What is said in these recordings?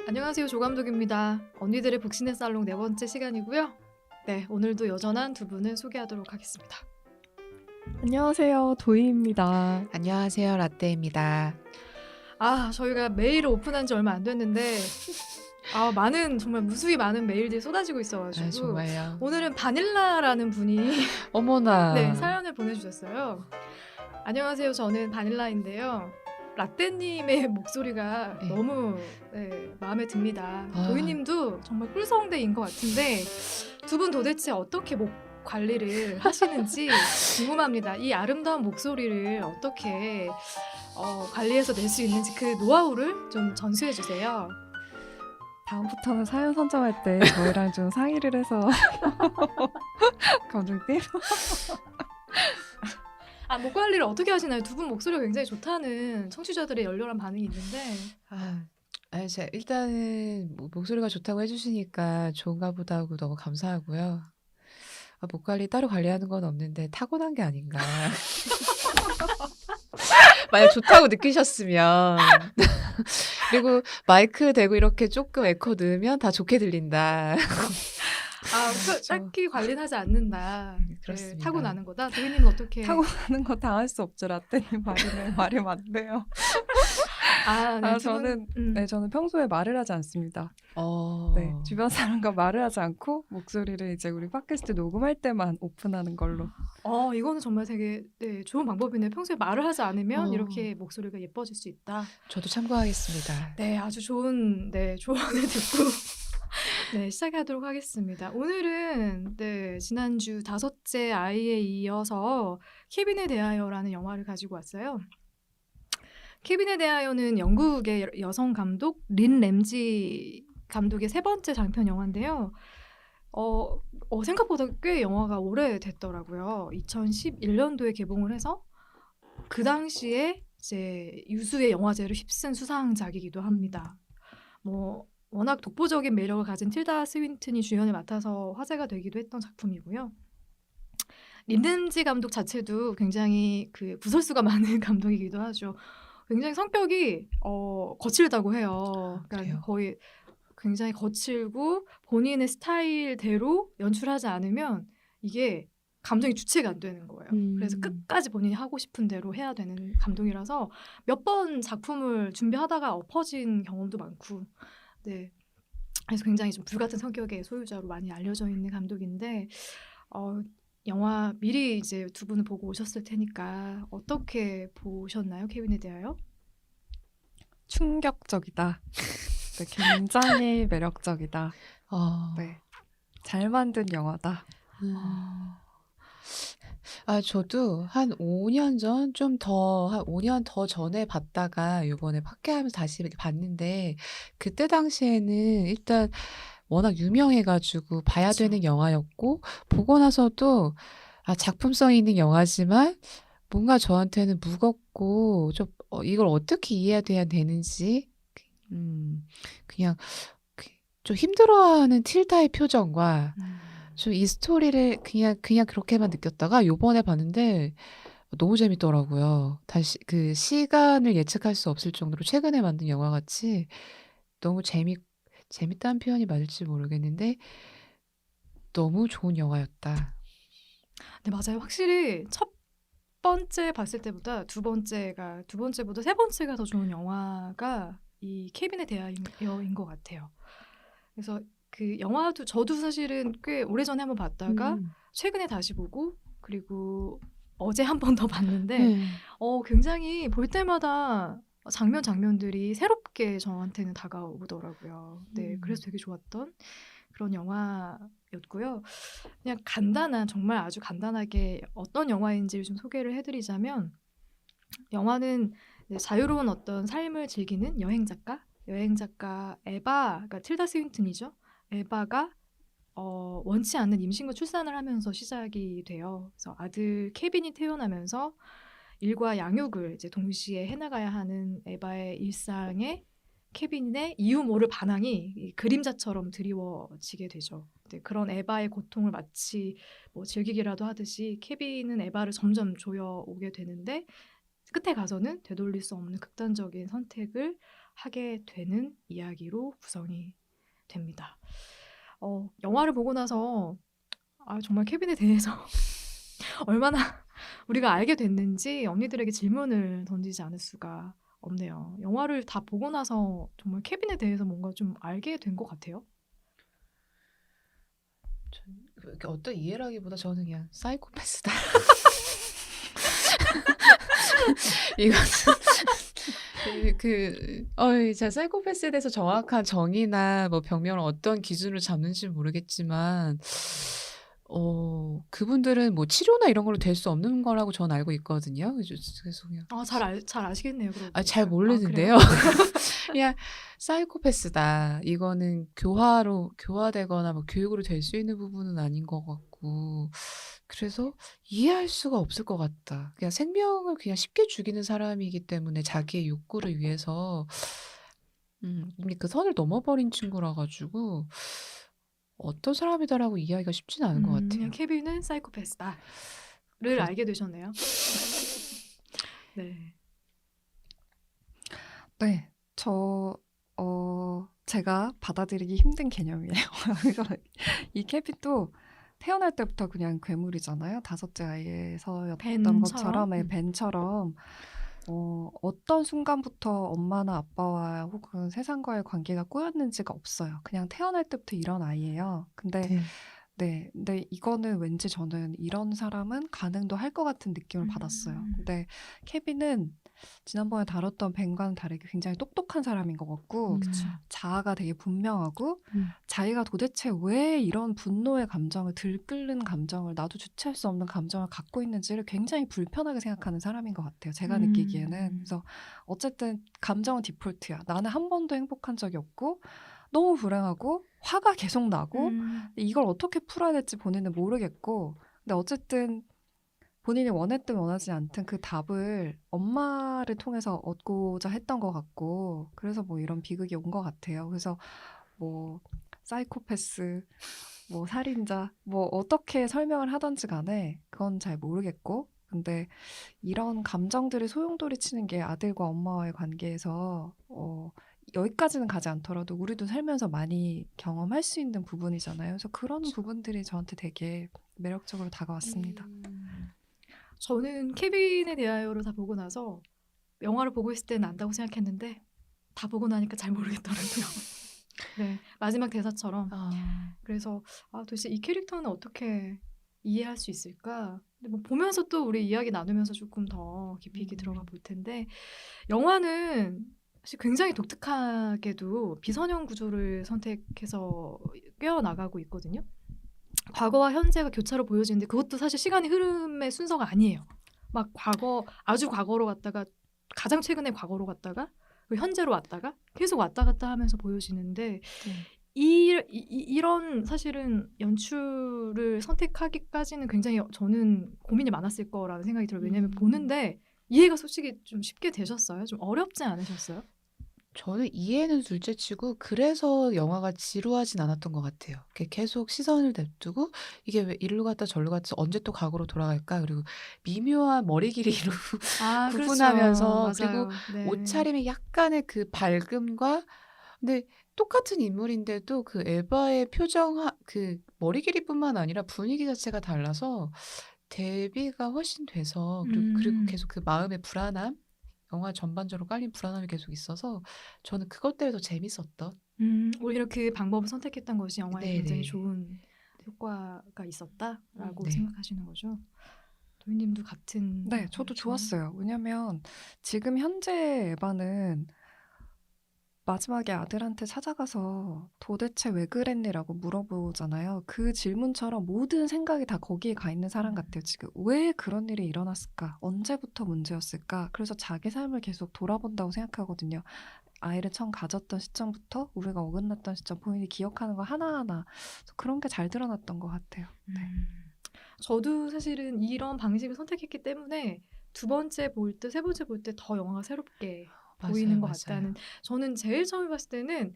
안녕하세요, 조감독입니다. 언니들의 북신의 살롱 네 번째 시간이고요. 네, 오늘도 여전한 두 분을 소개하도록 하겠습니다. 안녕하세요. 도희입니다. 안녕하세요. 라떼입니다. 저희가 메일을 오픈한 지 얼마 안 됐는데 정말 무수히 많은 메일들이 쏟아지고 있어가지고 정말요. 오늘은 바닐라라는 분이 어머나. 네, 사연을 보내주셨어요. 안녕하세요, 저는 바닐라인데요. 라떼님의 목소리가 네. 너무 마음에 듭니다. 도희님도 정말 꿀성대인 것 같은데 두 분 도대체 어떻게 목 관리를 하시는지 궁금합니다. 이 아름다운 목소리를 어떻게 관리해서 낼 수 있는지 그 노하우를 좀 전수해 주세요. 다음부터는 사연 선정할 때 저희랑 좀 상의를 해서 감독님. 목 관리를 어떻게 하시나요? 두 분 목소리가 굉장히 좋다는 청취자들의 열렬한 반응이 있는데 제가 일단은 목소리가 좋다고 해주시니까 좋은가 보다 하고 너무 감사하고요. 목 관리 따로 관리하는 건 없는데 타고난 게 아닌가. 만약 좋다고 느끼셨으면 그리고 마이크 대고 이렇게 조금 에코 넣으면 다 좋게 들린다. 딱히 관리는 하지 않는다. 그렇습니다. 네, 타고나는 거다. 도희님은 어떻게? 타고나는 거 당할 수 없죠. 라떼님 말이 맞네요. 저는 평소에 말을 하지 않습니다. 네, 주변 사람과 말을 하지 않고 목소리를 이제 우리 팟캐스트 녹음할 때만 오픈하는 걸로. 이거는 정말 되게 좋은 방법이네요. 평소에 말을 하지 않으면 이렇게 목소리가 예뻐질 수 있다. 저도 참고하겠습니다. 네, 아주 좋은 조언을 듣고 시작하도록 하겠습니다. 오늘은 지난주 5째 아이에 이어서 케빈에 대하여라는 영화를 가지고 왔어요. 케빈에 대하여는 영국의 여성 감독 린 램지 감독의 세 번째 장편 영화인데요. 생각보다 꽤 영화가 오래됐더라고요. 2011년도에 개봉을 해서 그 당시에 이제 유수의 영화제를 휩쓴 수상작이기도 합니다. 워낙 독보적인 매력을 가진 틸다 스윈튼이 주연을 맡아서 화제가 되기도 했던 작품이고요. 린든지 감독 자체도 굉장히 구설수가 많은 감독이기도 하죠. 굉장히 성격이 거칠다고 해요. 그러니까 거의 굉장히 거칠고 본인의 스타일대로 연출하지 않으면 이게 감정이 주체가 안 되는 거예요. 그래서 끝까지 본인이 하고 싶은 대로 해야 되는 감독이라서 몇 번 작품을 준비하다가 엎어진 경험도 많고 그래서 굉장히 좀 불같은 성격의 소유자로 많이 알려져 있는 감독인데 영화 미리 이제 두 분을 보고 오셨을 테니까 어떻게 보셨나요? 케빈에 대하여? 충격적이다. 네, 굉장히 매력적이다. 네, 잘 만든 영화다. 저도 한 5년 전, 한 5년 더 전에 봤다가 이번에 팟캐하면서 다시 이렇게 봤는데, 그때 당시에는 일단 워낙 유명해가지고 봐야 그쵸. 되는 영화였고, 보고 나서도 작품성이 있는 영화지만 뭔가 저한테는 무겁고 좀 이걸 어떻게 이해해야 되는지 그냥 좀 힘들어하는 틸다의 표정과 좀 이 스토리를 그냥 그렇게만 느꼈다가 요번에 봤는데 너무 재밌더라고요. 다시 그 시간을 예측할 수 없을 정도로 최근에 만든 영화 같이 너무 재밌다는 표현이 맞을지 모르겠는데 너무 좋은 영화였다. 네, 맞아요. 확실히 첫 번째 봤을 때보다 두 번째보다 세 번째가 더 좋은 영화가 이 케빈에 대하여인 것 같아요. 그래서 그 영화도 저도 사실은 꽤 오래전에 한번 봤다가 최근에 다시 보고 그리고 어제 한 번 더 봤는데 굉장히 볼 때마다 장면들이 새롭게 저한테는 다가오더라고요. 그래서 되게 좋았던 그런 영화였고요. 그냥 정말 아주 간단하게 어떤 영화인지를 좀 소개를 해드리자면 영화는 자유로운 어떤 삶을 즐기는 여행 작가 에바가 틸다 스윈튼이죠. 에바가 원치 않는 임신과 출산을 하면서 시작이 돼요. 그래서 아들 케빈이 태어나면서 일과 양육을 이제 동시에 해나가야 하는 에바의 일상에 케빈의 이유 모를 반항이 그림자처럼 드리워지게 되죠. 그런 에바의 고통을 마치 즐기기라도 하듯이 케빈은 에바를 점점 조여오게 되는데 끝에 가서는 되돌릴 수 없는 극단적인 선택을 하게 되는 이야기로 구성이 됩니다. 영화를 보고 나서 정말 케빈에 대해서 얼마나 우리가 알게 됐는지 언니들에게 질문을 던지지 않을 수가 없네요. 영화를 다 보고 나서 정말 케빈에 대해서 뭔가 좀 알게 된 것 같아요. 이렇게 어떤 이해라기보다 저는 그냥 사이코패스다. 이거는 제가 사이코패스에 대해서 정확한 정의나 뭐 병명을 어떤 기준으로 잡는지 모르겠지만, 그분들은 뭐 치료나 이런 걸로 될 수 없는 거라고 저는 알고 있거든요. 그래서 그냥 잘 아시겠네요. 그러고 잘 보니까. 모르는데요. 그래요? 그냥 사이코패스다. 이거는 교화되거나 뭐 교육으로 될 수 있는 부분은 아닌 것 같고, 그래서 이해할 수가 없을 것 같다. 그냥 생명을 그냥 쉽게 죽이는 사람이기 때문에 자기의 욕구를 위해서 이미 그 선을 넘어버린 친구라 가지고 어떤 사람이다라고 이해하기가 쉽지는 않은 것 그냥 같아요. 케빈은 사이코패스다를 그렇- 알게 되셨네요. 네. 네, 제가 받아들이기 힘든 개념이에요. 그래서 이 케빈도 태어날 때부터 그냥 괴물이잖아요. 다섯째 아이에서였던 벤처럼? 것처럼, 벤처럼 어떤 순간부터 엄마나 아빠와 혹은 세상과의 관계가 꼬였는지가 없어요. 그냥 태어날 때부터 이런 아이예요. 근데 이거는 왠지 저는 이런 사람은 가능도 할 것 같은 느낌을 받았어요. 근데 케빈은 지난번에 다뤘던 벤과는 다르게 굉장히 똑똑한 사람인 것 같고, 그쵸. 자아가 되게 분명하고, 음. 자기가 도대체 왜 이런 분노의 감정을, 들끓는 감정을, 나도 주체할 수 없는 감정을 갖고 있는지를 굉장히 불편하게 생각하는 사람인 것 같아요. 제가 느끼기에는. 그래서 어쨌든 감정은 디폴트야. 나는 한 번도 행복한 적이 없고, 너무 불행하고, 화가 계속 나고, 이걸 어떻게 풀어야 될지 본인은 모르겠고, 근데 어쨌든 본인이 원했든 원하지 않든 그 답을 엄마를 통해서 얻고자 했던 것 같고, 그래서 뭐 이런 비극이 온 것 같아요. 그래서 뭐 사이코패스, 뭐 살인자, 뭐 어떻게 설명을 하던지 간에 그건 잘 모르겠고, 근데 이런 감정들이 소용돌이 치는 게 아들과 엄마와의 관계에서 여기까지는 가지 않더라도 우리도 살면서 많이 경험할 수 있는 부분이잖아요. 그래서 그런 부분들이 저한테 되게 매력적으로 다가왔습니다. 저는 케빈에 대하여를 다 보고 나서 영화를 보고 있을 때는 안다고 생각했는데 다 보고 나니까 잘 모르겠더라고요. 네, 마지막 대사처럼. 그래서 도대체 이 캐릭터는 어떻게 이해할 수 있을까? 근데 뭐 보면서 또 우리 이야기 나누면서 조금 더 깊이 있게 들어가 볼 텐데, 영화는 사실 굉장히 독특하게도 비선형 구조를 선택해서 꿰어나가고 있거든요. 과거와 현재가 교차로 보여지는데 그것도 사실 시간의 흐름의 순서가 아니에요. 막 아주 과거로 갔다가 가장 최근의 과거로 갔다가 그리고 현재로 왔다가 계속 왔다 갔다 하면서 보여지는데, 이런 사실은 연출을 선택하기까지는 굉장히 저는 고민이 많았을 거라는 생각이 들어요. 왜냐하면 보는데 이해가 솔직히 좀 쉽게 되셨어요? 좀 어렵지 않으셨어요? 저는 이해는 둘째치고 그래서 영화가 지루하진 않았던 것 같아요. 계속 시선을 냅두고 이게 왜 이리로 갔다 저리로 갔다 언제 또 과거로 돌아갈까? 그리고 미묘한 머리 길이로 그렇죠. 구분하면서, 그리고 맞아요. 네. 옷차림의 약간의 그 밝음과, 근데 똑같은 인물인데도 그 에바의 그 머리 길이뿐만 아니라 분위기 자체가 달라서 대비가 훨씬 돼서, 그리고 계속 그 마음의 불안함, 영화 전반적으로 깔린 불안함이 계속 있어서 저는 그것 때문에 더 재밌었던. 오히려 그 방법을 선택했던 것이 영화에 굉장히 네네. 좋은 효과가 있었다라고 네. 생각하시는 거죠? 도희님도 같은 네, 저도 좋았어요. 왜냐면 지금 현재 에바는 마지막에 아들한테 찾아가서 도대체 왜 그랬니라고 물어보잖아요. 그 질문처럼 모든 생각이 다 거기에 가 있는 사람 같아요. 지금 왜 그런 일이 일어났을까? 언제부터 문제였을까? 그래서 자기 삶을 계속 돌아본다고 생각하거든요. 아이를 처음 가졌던 시점부터 우리가 어긋났던 시점, 본인이 기억하는 거 하나하나. 그래서 그런 게 잘 드러났던 것 같아요. 네. 저도 사실은 이런 방식을 선택했기 때문에 두 번째 볼 때, 세 번째 볼 때 더 영화가 새롭게 보이는 것 같다는. 저는 제일 처음에 봤을 때는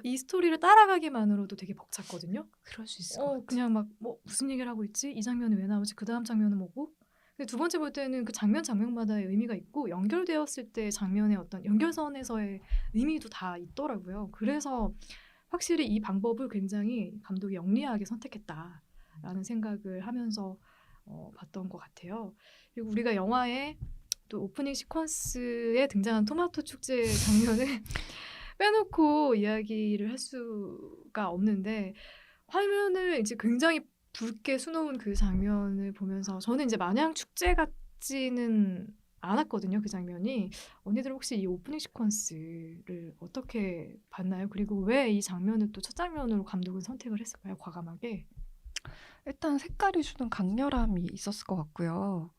이 스토리를 따라가기만으로도 되게 벅찼거든요. 그럴 수 있을 것 같아요. 그냥 막 무슨 얘기를 하고 있지? 이 장면이 왜 나오지? 그 다음 장면은 뭐고? 근데 두 번째 볼 때는 그 장면마다의 의미가 있고 연결되었을 때 장면의 어떤 연결선에서의 의미도 다 있더라고요. 그래서 확실히 이 방법을 굉장히 감독이 영리하게 선택했다라는 생각을 하면서 봤던 것 같아요. 그리고 우리가 영화의 또 오프닝 시퀀스에 등장한 토마토 축제 장면을 빼놓고 이야기를 할 수가 없는데 화면을 이제 굉장히 붉게 수놓은 그 장면을 보면서 저는 이제 마냥 축제 같지는 않았거든요. 그 장면이. 언니들 혹시 이 오프닝 시퀀스를 어떻게 봤나요? 그리고 왜 이 장면을 또 첫 장면으로 감독은 선택을 했을까요? 과감하게. 일단 색깔이 주는 강렬함이 있었을 것 같고요.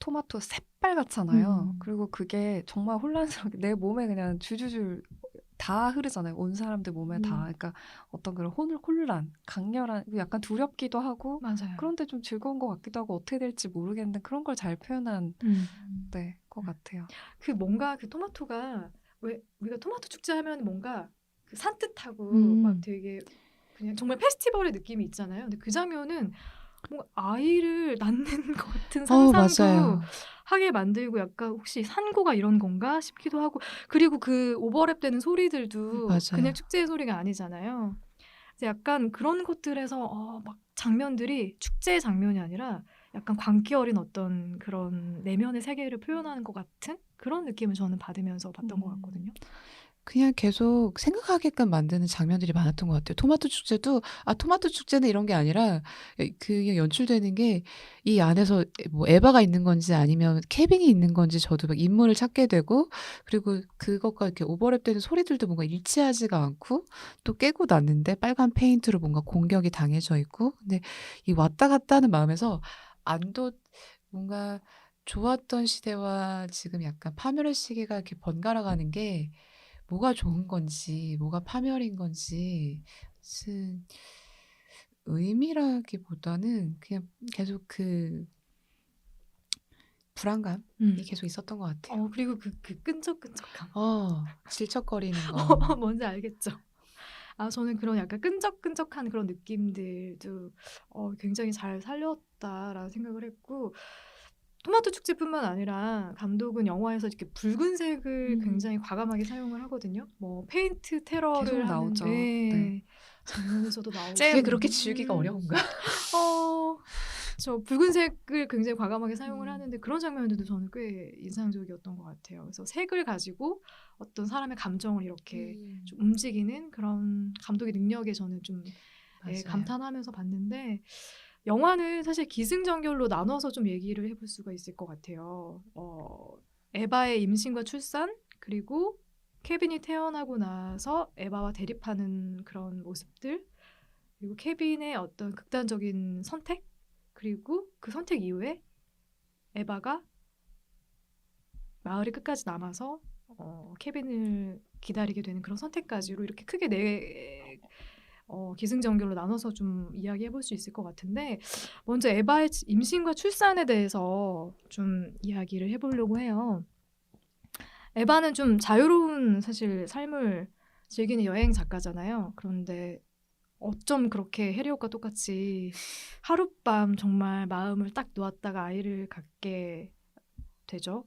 토마토 새빨갛잖아요. 그리고 그게 정말 혼란스럽게 내 몸에 그냥 줄줄줄 다 흐르잖아요. 온 사람들 몸에 다. 그러니까 어떤 그런 혼란, 강렬한, 약간 두렵기도 하고, 맞아요. 그런데 좀 즐거운 것 같기도 하고, 어떻게 될지 모르겠는데 그런 걸 잘 표현한 네, 것 같아요. 그 뭔가 그 토마토가 왜 우리가 토마토 축제 하면 뭔가 그 산뜻하고 막 되게 그냥 정말 페스티벌의 느낌이 있잖아요. 근데 그 장면은 뭔가 아이를 낳는 것 같은 상상도 맞아요. 하게 만들고 약간 혹시 산고가 이런 건가 싶기도 하고 그리고 그 오버랩되는 소리들도 그냥 맞아요. 축제의 소리가 아니잖아요. 그래서 약간 그런 것들에서 막 장면들이 축제의 장면이 아니라 약간 광기 어린 어떤 그런 내면의 세계를 표현하는 것 같은 그런 느낌을 저는 받으면서 봤던 것 같거든요. 그냥 계속 생각하게끔 만드는 장면들이 많았던 것 같아요. 토마토 축제도 토마토 축제는 이런 게 아니라 그게 연출되는 게 이 안에서 뭐 에바가 있는 건지 아니면 케빈이 있는 건지 저도 막 인물을 찾게 되고 그리고 그것과 이렇게 오버랩되는 소리들도 뭔가 일치하지가 않고 또 깨고 났는데 빨간 페인트로 뭔가 공격이 당해져 있고 근데 이 왔다 갔다 하는 마음에서 안도 뭔가 좋았던 시대와 지금 약간 파멸의 시기가 이렇게 번갈아 가는 게 뭐가 좋은 건지 뭐가 파멸인 건지 무슨 의미라기보다는 그냥 계속 그 불안감이 계속 있었던 것 같아요. 그리고 그 끈적끈적함. 질척거리는 거. 뭔지 알겠죠? 저는 그런 약간 끈적끈적한 그런 느낌들도 굉장히 잘 살렸다라는 생각을 했고 토마토 축제뿐만 아니라 감독은 영화에서 이렇게 붉은색을 굉장히 과감하게 사용을 하거든요. 뭐 페인트 계속 테러를 하는 나오죠. 네. 장면에서도 나오고 그게 그렇게 지우기가 어려운가? 저 붉은색을 굉장히 과감하게 사용을 하는데 그런 장면들도 저는 꽤 인상적이었던 것 같아요. 그래서 색을 가지고 어떤 사람의 감정을 이렇게 좀 움직이는 그런 감독의 능력에 저는 좀 맞아요. 감탄하면서 봤는데 영화는 사실 기승전결로 나눠서 좀 얘기를 해볼 수가 있을 것 같아요. 에바의 임신과 출산 그리고 케빈이 태어나고 나서 에바와 대립하는 그런 모습들 그리고 케빈의 어떤 극단적인 선택 그리고 그 선택 이후에 에바가 마을의 끝까지 남아서 케빈을 기다리게 되는 그런 선택까지로 이렇게 크게 기승전결로 나눠서 좀 이야기해 볼 수 있을 것 같은데 먼저 에바의 임신과 출산에 대해서 좀 이야기를 해보려고 해요. 에바는 좀 자유로운 사실 삶을 즐기는 여행 작가잖아요. 그런데 어쩜 그렇게 해리엇과 똑같이 하룻밤 정말 마음을 딱 놓았다가 아이를 갖게 되죠.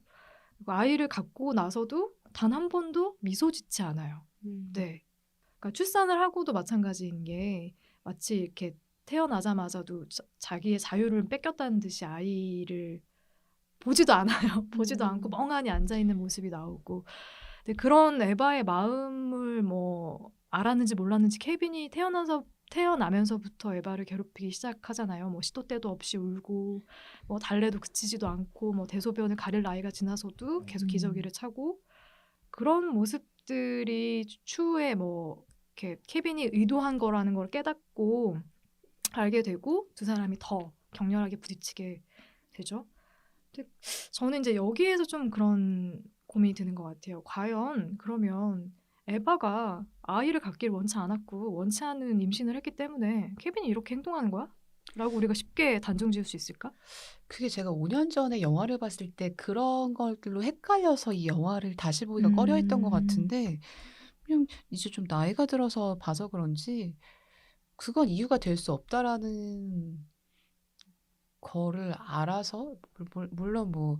그리고 아이를 갖고 나서도 단 한 번도 미소 짓지 않아요. 네. 그러니까 출산을 하고도 마찬가지인 게 마치 이렇게 태어나자마자도 자기의 자유를 뺏겼다는 듯이 아이를 보지도 않아요. 보지도 않고 멍하니 앉아 있는 모습이 나오고. 근데 그런 에바의 마음을 뭐 알았는지 몰랐는지 케빈이 태어나면서부터 에바를 괴롭히기 시작하잖아요. 뭐 시도 때도 없이 울고 뭐 달래도 그치지도 않고 뭐 대소변을 가릴 나이가 지나서도 계속 기저귀를 차고 그런 모습들이 추후에 뭐 이렇게 케빈이 의도한 거라는 걸 깨닫고 알게 되고 두 사람이 더 격렬하게 부딪히게 되죠. 근데 저는 이제 여기에서 좀 그런 고민이 드는 것 같아요. 과연 그러면 에바가 아이를 갖길 원치 않았고 원치 않은 임신을 했기 때문에 케빈이 이렇게 행동하는 거야? 라고 우리가 쉽게 단정 지을 수 있을까? 그게 제가 5년 전에 영화를 봤을 때 그런 걸로 헷갈려서 이 영화를 다시 보기가 꺼려했던 것 같은데 그냥 이제 좀 나이가 들어서 봐서 그런지 그건 이유가 될 수 없다라는 거를 알아서 물론 뭐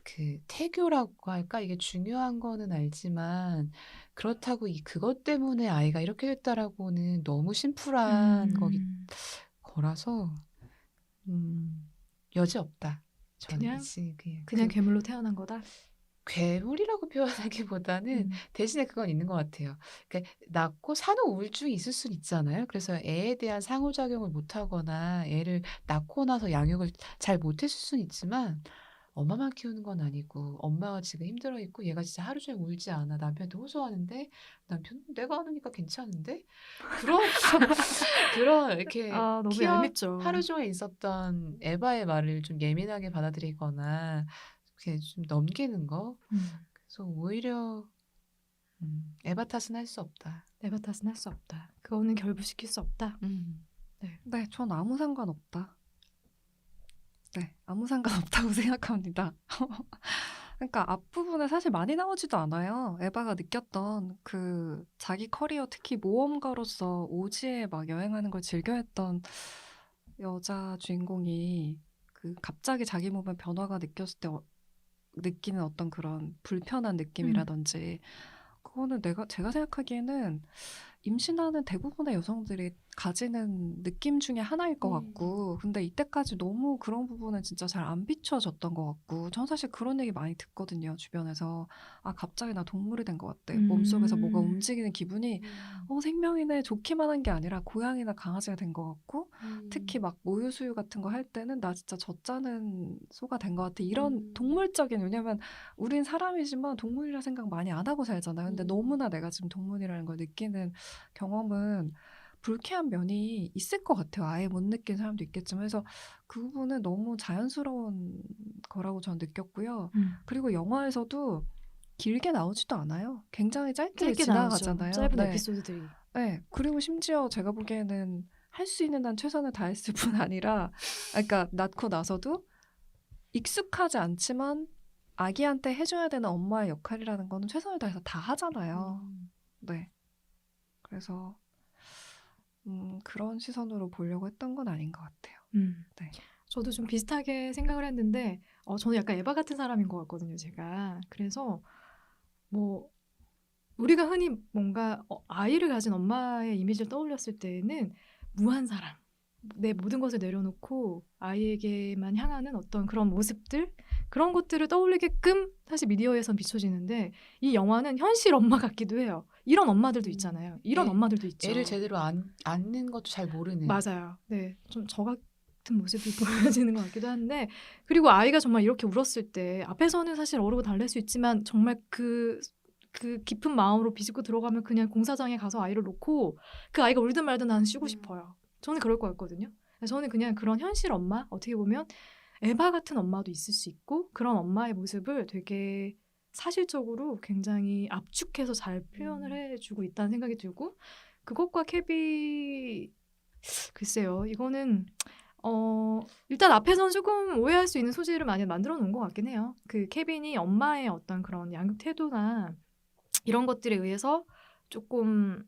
그 태교라고 할까? 이게 중요한 거는 알지만 그렇다고 그것 때문에 아이가 이렇게 됐다라고는 너무 심플한 음. 거라서 여지 없다. 저는 그냥 그냥 그냥 괴물로 태어난 거다. 괴물이라고 표현하기보다는 음. 대신에 그건 있는 것 같아요. 그러니까 낳고 산후 우울증이 있을 수는 있잖아요. 그래서 애에 대한 상호작용을 못하거나 애를 낳고 나서 양육을 잘 못했을 수는 있지만 엄마만 키우는 건 아니고 엄마가 지금 힘들어 있고 얘가 진짜 하루 종일 울지 않아. 남편한테 호소하는데 남편은 내가 안으니까 괜찮은데? 그런 그런 이렇게 아 너무 얄밉죠. 하루 종일 있었던 에바의 말을 좀 예민하게 받아들이거나 이렇게 좀 넘기는 거. 음. 그래서 오히려 에바 탓은 할 수 없다. 내가 탓은 할 수 없다. 그거는 결부시킬 수 없다. 음. 네, 전 아무 상관없다. 네, 아무 상관없다고 생각합니다. 그러니까 앞부분에 사실 많이 나오지도 않아요. 에바가 느꼈던 그 자기 커리어, 특히 모험가로서 오지에 막 여행하는 걸 즐겨했던 여자 주인공이 그 갑자기 자기 몸에 변화가 느꼈을 때 느끼는 어떤 그런 불편한 느낌이라든지 그거는 제가 생각하기에는 임신하는 대부분의 여성들이 가지는 느낌 중에 하나일 것 같고 근데 이때까지 너무 그런 부분은 진짜 잘 안 비춰졌던 것 같고 전 사실 그런 얘기 많이 듣거든요. 주변에서 아 갑자기 나 동물이 된 것 같대. 몸속에서 뭐가 움직이는 기분이 생명이네 좋기만 한 게 아니라 고양이나 강아지가 된 것 같고 특히 막 모유 수유 같은 거 할 때는 나 진짜 젖자는 소가 된 것 같아. 이런 동물적인 왜냐면 우린 사람이지만 동물이라 생각 많이 안 하고 살잖아요. 근데 너무나 내가 지금 동물이라는 걸 느끼는 경험은 불쾌한 면이 있을 것 같아요. 아예 못 느낀 사람도 있겠지만 그래서 그 부분은 너무 자연스러운 거라고 전 느꼈고요. 그리고 영화에서도 길게 나오지도 않아요. 굉장히 짧게 짧게 나오죠. 지나가잖아요. 짧은 네. 에피소드들이. 네. 그리고 심지어 제가 보기에는 할 수 있는 한 최선을 다했을 뿐 아니라 그러니까 낳고 나서도 익숙하지 않지만 아기한테 해줘야 되는 엄마의 역할이라는 거는 최선을 다해서 다 하잖아요. 네. 그래서 그런 시선으로 보려고 했던 건 아닌 것 같아요. 네. 저도 좀 비슷하게 생각을 했는데 저는 약간 에바 같은 사람인 것 같거든요. 제가. 그래서 뭐 우리가 흔히 뭔가 아이를 가진 엄마의 이미지를 떠올렸을 때는 무한 사랑, 내 모든 것을 내려놓고 아이에게만 향하는 어떤 그런 모습들 그런 것들을 떠올리게끔 사실 미디어에선 비춰지는데 이 영화는 현실 엄마 같기도 해요. 이런 엄마들도 있잖아요. 이런 엄마들도 있죠. 애를 제대로 안는 것도 잘 모르는. 맞아요. 네, 좀 저 같은 모습이 보여지는 것 같기도 한데 그리고 아이가 정말 이렇게 울었을 때 앞에서는 사실 어르고 달랠 수 있지만 정말 그 깊은 마음으로 비집고 들어가면 그냥 공사장에 가서 아이를 놓고 그 아이가 울든 말든 나는 쉬고 싶어요. 저는 그럴 것 같거든요. 저는 그냥 그런 현실 엄마 어떻게 보면 에바 같은 엄마도 있을 수 있고 그런 엄마의 모습을 되게 사실적으로 굉장히 압축해서 잘 표현을 해주고 있다는 생각이 들고 그것과 캡이 글쎄요 이거는 일단 앞에서는 조금 오해할 수 있는 소지를 많이 만들어 놓은 것 같긴 해요. 그 케빈이 엄마의 어떤 그런 양육 태도나 이런 것들에 의해서 조금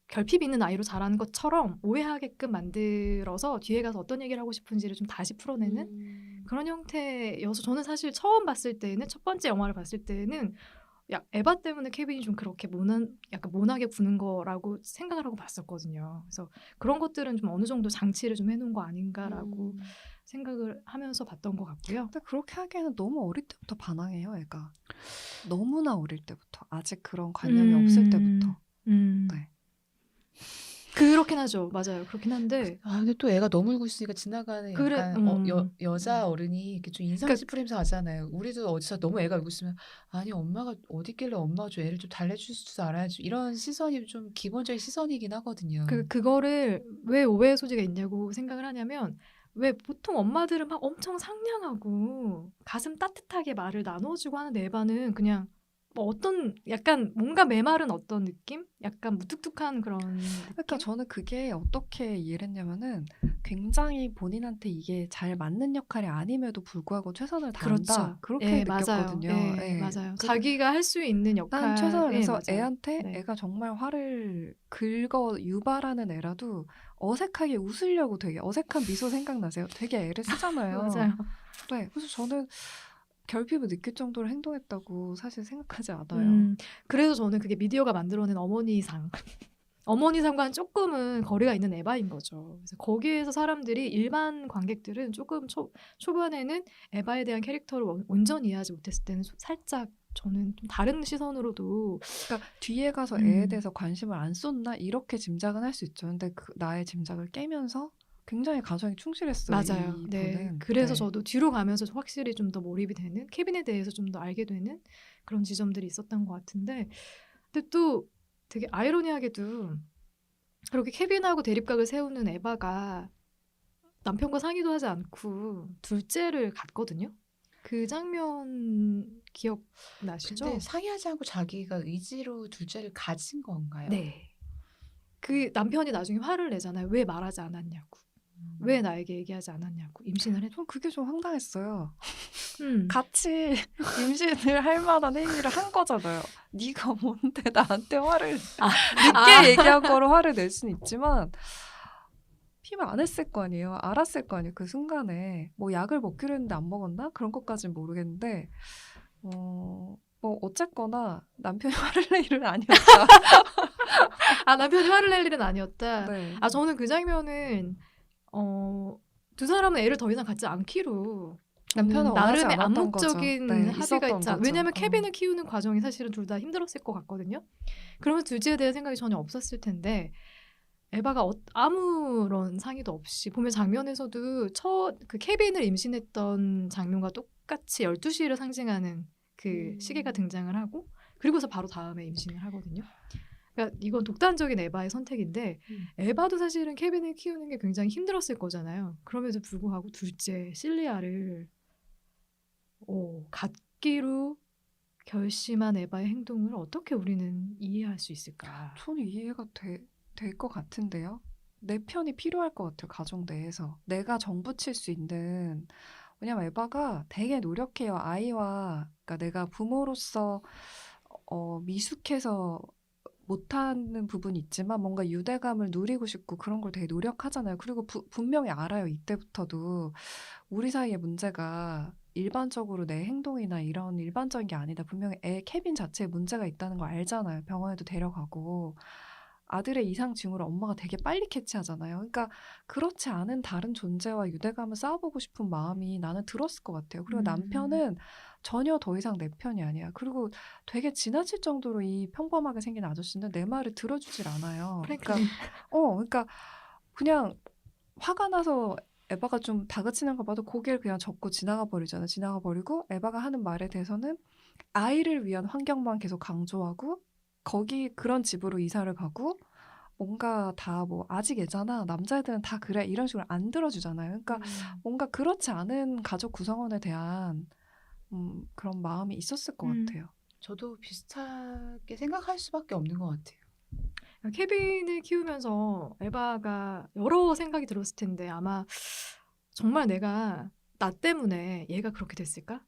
결핍 있는 아이로 자라는 것처럼 오해하게끔 만들어서 뒤에 가서 어떤 얘기를 하고 싶은지를 좀 다시 풀어내는 그런 형태여서 저는 사실 처음 봤을 때는 첫 번째 영화를 봤을 때는 에바 때문에 케빈이 좀 그렇게 약간 모나게 구는 거라고 생각을 하고 봤었거든요. 그래서 그런 것들은 좀 어느 정도 장치를 좀 해놓은 거 아닌가라고 생각을 하면서 봤던 것 같고요. 근데 그렇게 하기에는 너무 어릴 때부터 반항해요, 애가. 너무나 어릴 때부터. 아직 그런 관념이 없을 때부터. 네. 그렇긴 하죠. 맞아요. 그렇긴 한데. 근데 또 애가 너무 울고 있으니까 지나가는 약간 여자 어른이 이렇게 좀 인상 찌푸리면서 하잖아요. 우리도 어디서 너무 애가 울고 있으면 아니 엄마가 어디 있길래 엄마가 좀 애를 좀 달래줄 줄 알아야지. 이런 시선이 좀 기본적인 시선이긴 하거든요. 그거를 왜 오해의 소지가 있냐고 생각을 하냐면 왜 보통 엄마들은 막 엄청 상냥하고 가슴 따뜻하게 말을 나눠주고 하는 에바는 그냥 뭐 어떤 약간 뭔가 메마른 어떤 느낌? 약간 무뚝뚝한 그런 느낌? 그러니까 저는 그게 어떻게 이해를 했냐면은 굉장히 본인한테 이게 잘 맞는 역할이 아님에도 불구하고 최선을 다한다. 그렇죠. 그렇게 맞아요. 느꼈거든요. 맞아요. 자기가 할 수 있는 역할. 최선을 해서 맞아요. 애한테 애가 정말 화를 긁어 유발하는 애라도 어색하게 웃으려고 되게 어색한 미소 생각나세요? 되게 애를 쓰잖아요. 맞아요. 네, 그래서 저는 결핍을 느낄 정도로 행동했다고 사실 생각하지 않아요. 그래서 저는 그게 미디어가 만들어낸 어머니상. 어머니상과는 조금은 거리가 있는 에바인 거죠. 그래서 거기에서 사람들이 일반 관객들은 조금 초반에는 에바에 대한 캐릭터를 온전히 이해하지 못했을 때는 살짝 저는 좀 다른 시선으로도 그러니까 뒤에 가서 애에 대해서 관심을 안 쏟나 이렇게 짐작은 할 수 있죠. 근데 그 나의 짐작을 깨면서 굉장히 가정에 충실했어요. 맞아요. 네. 이분은. 그래서 네. 저도 뒤로 가면서 확실히 좀 더 몰입이 되는 케빈에 대해서 좀 더 알게 되는 그런 지점들이 있었던 것 같은데 근데 또 되게 아이러니하게도 그렇게 케빈하고 대립각을 세우는 에바가 남편과 상의도 하지 않고 둘째를 갖거든요. 그 장면 기억나시죠? 근데 상의하지 않고 자기가 의지로 둘째를 가진 건가요? 네. 그 남편이 나중에 화를 내잖아요. 왜 말하지 않았냐고. 왜 나에게 얘기하지 않았냐고. 임신을 했. 전 그게 좀 황당했어요. 음. 같이 임신을 할 만한 행위를 한 거잖아요. 네가 뭔데 나한테 화를 늦게 얘기한 거로 화를 낼 수는 있지만 피면 안 했을 거 아니에요. 알았을 거 아니에요. 그 순간에 뭐 약을 먹기로 했는데 안 먹었나? 그런 것까지는 모르겠는데 뭐 어쨌거나 남편이 화를 낼 일은 아니었다. 남편이 화를 낼 일은 아니었다. 네. 저는 그 장면은 두 사람은 애를 더 이상 갖지 않기로 남편은 원하지 나름의 않았던 암묵적인 거죠. 네, 합의가 있었던 있자. 거죠. 왜냐하면 케빈을 키우는 과정이 사실은 둘 다 힘들었을 것 같거든요. 그러면 둘째에 대한 생각이 전혀 없었을 텐데 에바가 아무런 상의도 없이 보면 장면에서도 그 케빈을 임신했던 장면과 똑같이 12시를 상징하는 그 시계가 등장을 하고 그리고서 바로 다음에 임신을 하거든요. 그러니까 이건 독단적인 에바의 선택인데 에바도 사실은 케빈을 키우는 게 굉장히 힘들었을 거잖아요. 그럼에도 불구하고 둘째 실리아를 갖기로 결심한 에바의 행동을 어떻게 우리는 이해할 수 있을까? 저는 이해가 될 것 같은데요. 내 편이 필요할 것 같아요. 가정 내에서. 내가 정붙일 수 있는 왜냐면 에바가 되게 노력해요. 아이와 그러니까 내가 부모로서 미숙해서 못하는 부분이 있지만 뭔가 유대감을 누리고 싶고 그런 걸 되게 노력하잖아요. 그리고 분명히 알아요. 이때부터도 우리 사이의 문제가 일반적으로 내 행동이나 이런 일반적인 게 아니다. 분명히 케빈 자체에 문제가 있다는 걸 알잖아요. 병원에도 데려가고. 아들의 이상 징후를 엄마가 되게 빨리 캐치하잖아요. 그러니까 그렇지 않은 다른 존재와 유대감을 쌓아보고 싶은 마음이 나는 들었을 것 같아요. 그리고 남편은 전혀 더 이상 내 편이 아니야. 그리고 되게 지나칠 정도로 이 평범하게 생긴 아저씨는 내 말을 들어주질 않아요. 그러니까 그냥 화가 나서 에바가 좀 다그치는 거 봐도 고개를 그냥 접고 지나가 버리잖아요. 지나가 버리고 에바가 하는 말에 대해서는 아이를 위한 환경만 계속 강조하고 거기 그런 집으로 이사를 가고 뭔가 다 뭐 아직 애잖아. 남자애들은 다 그래. 이런 식으로 안 들어주잖아요. 그러니까 뭔가 그렇지 않은 가족 구성원에 대한 그런 마음이 있었을 것 같아요. 저도 비슷하게 생각할 수밖에 없는 것 같아요. 케빈을 키우면서 에바가 여러 생각이 들었을 텐데 아마 정말 내가 나 때문에 얘가 그렇게 됐을까?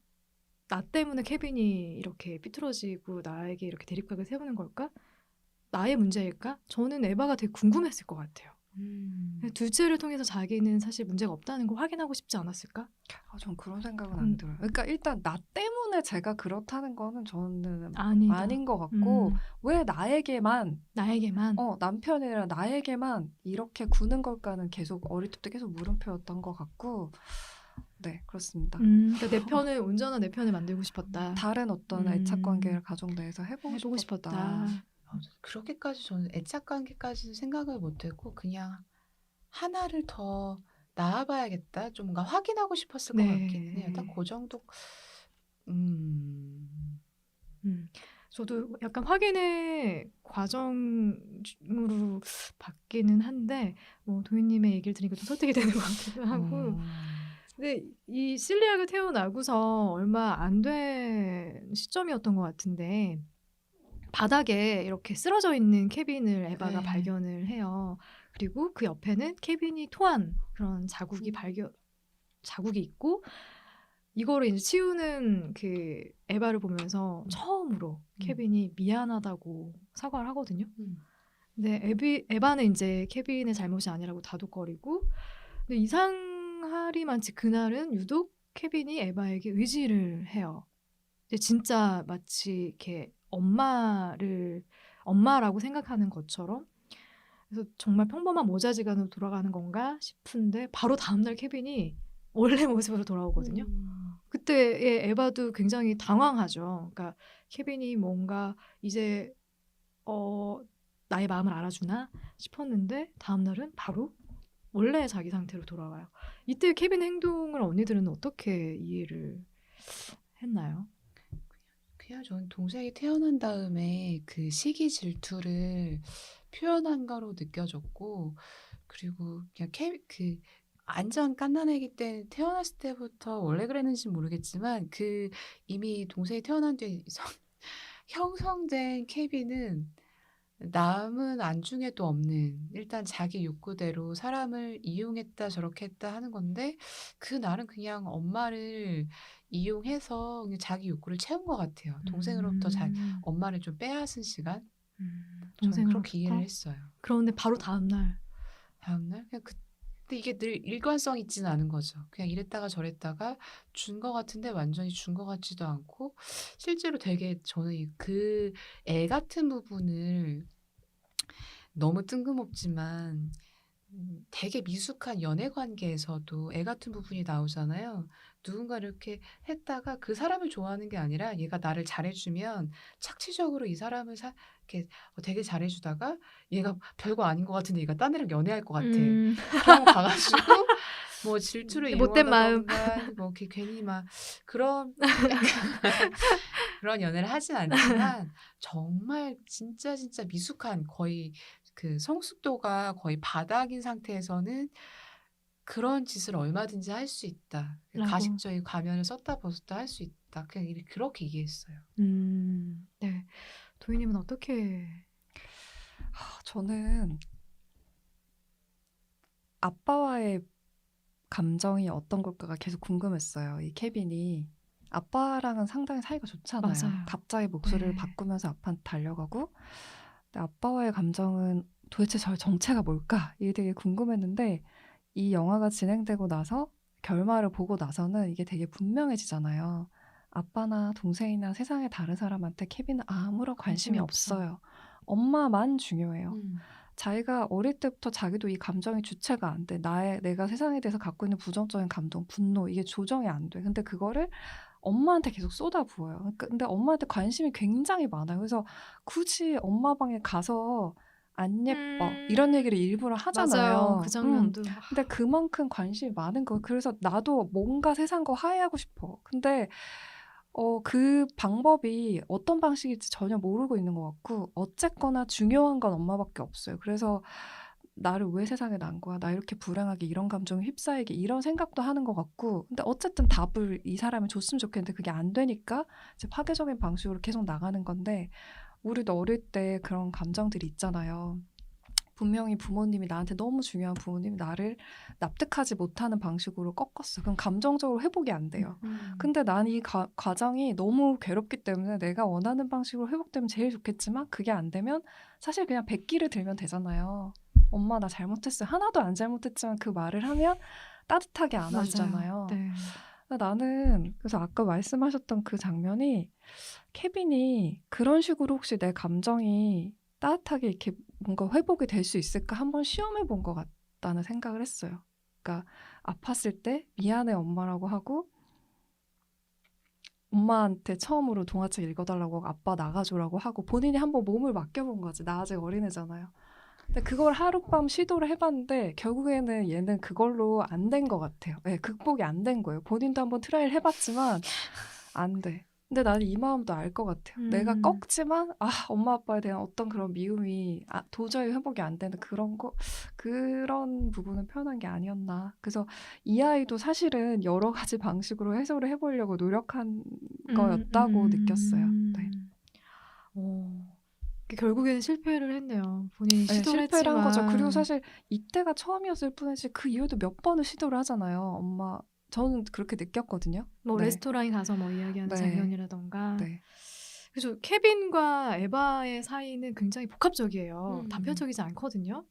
나 때문에 케빈이 이렇게 삐뚤어지고 나에게 이렇게 대립각을 세우는 걸까? 나의 문제일까? 저는 에바가 되게 궁금했을 것 같아요. 둘째를 통해서 자기는 사실 문제가 없다는 걸 확인하고 싶지 않았을까? 전 그런 생각은 안 들어요. 그러니까 일단 나 때문에 제가 그렇다는 거는 저는 아닌 것 같고 왜 나에게만 남편이랑 나에게만 이렇게 구는 걸까는 계속 어릴 때부터 계속 물음표였던 것 같고 네 그렇습니다. 그러니까 내 편을 온전한 내 편을 만들고 싶었다. 다른 어떤 애착 관계를 가정 내에서 해보고 싶었다. 그렇게까지 저는 애착 관계까지는 생각을 못했고 그냥 하나를 더 낳아봐야겠다. 좀 뭔가 확인하고 싶었을 것 같기는 해요. 딱 그 정도. 저도 약간 확인의 과정으로 받기는 한데 도희님의 얘기를 들으니까 좀 설득이 되는 것 같기도 하고 근데 이 실리아가 태어나고서 얼마 안 된 시점이었던 것 같은데 바닥에 이렇게 쓰러져 있는 케빈을 에바가 발견을 해요. 그리고 그 옆에는 케빈이 토한 그런 자국이 있고 이거를 이제 치우는 그 에바를 보면서 처음으로 케빈이 미안하다고 사과를 하거든요. 근데 에바는 이제 케빈의 잘못이 아니라고 다독거리고, 근데 이상하리만치 그날은 유독 케빈이 에바에게 의지를 해요. 이제 진짜 마치 이렇게 엄마라고 생각하는 것처럼. 그래서 정말 평범한 모자지간으로 돌아가는 건가 싶은데 바로 다음날 케빈이 원래 모습으로 돌아오거든요. 그때의 에바도 굉장히 당황하죠. 그러니까 케빈이 뭔가 이제 나의 마음을 알아주나 싶었는데 다음날은 바로 원래 자기 상태로 돌아와요. 이때 케빈의 행동을 언니들은 어떻게 이해를 했나요? 그냥 전 동생이 태어난 다음에 그 시기 질투를 표현한 거로 느껴졌고, 그리고 그냥 그 완전 갓난아기 때 태어났을 때부터 원래 그랬는지 모르겠지만 그 이미 동생이 태어난 뒤에 형성된 케빈은 남은 안중에도 없는, 일단 자기 욕구대로 사람을 이용했다 저렇게 했다 하는 건데, 그날은 그냥 엄마를 이용해서 그냥 자기 욕구를 채운 것 같아요. 동생으로부터 엄마를 좀 빼앗은 시간. 저는 그렇게 이해를 동생으로부터. 했어요. 그런데 바로 다음날 다음날 그냥 근데 이게 늘 일관성 있지는 않은 거죠. 그냥 이랬다가 저랬다가 준 것 같은데 완전히 준 것 같지도 않고, 실제로 되게 저는 그 애 같은 부분을 너무 뜬금없지만 되게 미숙한 연애 관계에서도 애 같은 부분이 나오잖아요. 누군가 이렇게 했다가 그 사람을 좋아하는 게 아니라 얘가 나를 잘해주면 착취적으로 이 사람을 이렇게 되게 잘해주다가 얘가 별거 아닌 것 같은데 얘가 딴 애랑 연애할 것 같아. 그러면 가가지고 뭐 질투를 못된 마음. 이용한다던가 뭐 이렇게 괜히 막 그런 그런 연애를 하진 않지만 정말 진짜 미숙한, 거의 그 성숙도가 거의 바닥인 상태에서는 그런 짓을 얼마든지 할 수 있다. 라고. 가식적인 가면을 썼다 벗었다 할 수 있다. 그냥 그렇게 이해했어요. 네. 도희님은 어떻게? 저는 아빠와의 감정이 어떤 걸까가 계속 궁금했어요. 이 케빈이 아빠랑은 상당히 사이가 좋잖아요. 맞아요. 갑자기 목소리를 네. 바꾸면서 아빠한테 달려가고. 근데 아빠와의 감정은 도대체 저의 정체가 뭘까? 이게 되게 궁금했는데, 이 영화가 진행되고 나서 결말을 보고 나서는 이게 되게 분명해지잖아요. 아빠나 동생이나 세상의 다른 사람한테 케빈은 아무런 관심이 관심이 없어. 없어요. 엄마만 중요해요. 음. 자기가 어릴 때부터 자기도 이 감정의 주체가 안 돼. 내가 세상에 대해서 갖고 있는 부정적인 감동, 분노, 이게 조정이 안 돼. 근데 그거를 엄마한테 계속 쏟아부어요. 근데 엄마한테 관심이 굉장히 많아요. 그래서 굳이 엄마 방에 가서 안 예뻐 이런 얘기를 일부러 하잖아요. 맞아요. 그 장면도. 근데 그만큼 관심이 많은 거예요. 그래서 나도 뭔가 세상과 화해하고 싶어. 근데 그 방법이 어떤 방식일지 전혀 모르고 있는 것 같고, 어쨌거나 중요한 건 엄마밖에 없어요. 그래서 나를 왜 세상에 난 거야? 나 이렇게 불행하게 이런 감정에 휩싸이게 이런 생각도 하는 것 같고, 근데 어쨌든 답을 이 사람이 줬으면 좋겠는데 그게 안 되니까 이제 파괴적인 방식으로 계속 나가는 건데, 우리도 어릴 때 그런 감정들이 있잖아요. 분명히 부모님이 나한테 너무 중요한 부모님이 나를 납득하지 못하는 방식으로 꺾었어. 그럼 감정적으로 회복이 안 돼요. 근데 난 이 과정이 너무 괴롭기 때문에 내가 원하는 방식으로 회복되면 제일 좋겠지만 그게 안 되면 사실 그냥 백기를 들면 되잖아요. 엄마 나 잘못했어요. 하나도 안 잘못했지만 그 말을 하면 따뜻하게 안아주잖아요. 네. 나는 그래서 아까 말씀하셨던 그 장면이, 케빈이 그런 식으로 혹시 내 감정이 따뜻하게 이렇게 뭔가 회복이 될 수 있을까 한번 시험해 본 것 같다는 생각을 했어요. 그러니까 아팠을 때 미안해 엄마라고 하고, 엄마한테 처음으로 동화책 읽어달라고 하고 아빠 나가줘라고 하고 본인이 한번 몸을 맡겨본 거지. 나 아직 어린애잖아요. 근데 그걸 하룻밤 시도를 해봤는데 결국에는 얘는 그걸로 안 된 것 같아요. 네, 극복이 안 된 거예요. 본인도 한번 트라이를 해봤지만 안 돼. 근데 나는 이 마음도 알 것 같아요. 내가 꺾지만 엄마 아빠에 대한 어떤 그런 미움이 도저히 회복이 안 되는 그런 부분을 표현한 게 아니었나. 그래서 이 아이도 사실은 여러 가지 방식으로 해소를 해보려고 노력한 거였다고 느꼈어요. 네. 결국에는 실패를 했네요. 본인이 네, 시도를 실패를 한 거죠. 했지만. 그리고 사실 이때가 처음이었을 뿐이지 그 이후에도 몇 번을 시도를 하잖아요. 엄마, 저는 그렇게 느꼈거든요. 뭐 네. 레스토랑에 가서 뭐 이야기하는 네. 장면이라던가. 네. 그래서 케빈과 에바의 사이는 굉장히 복합적이에요. 단편적이지 않거든요.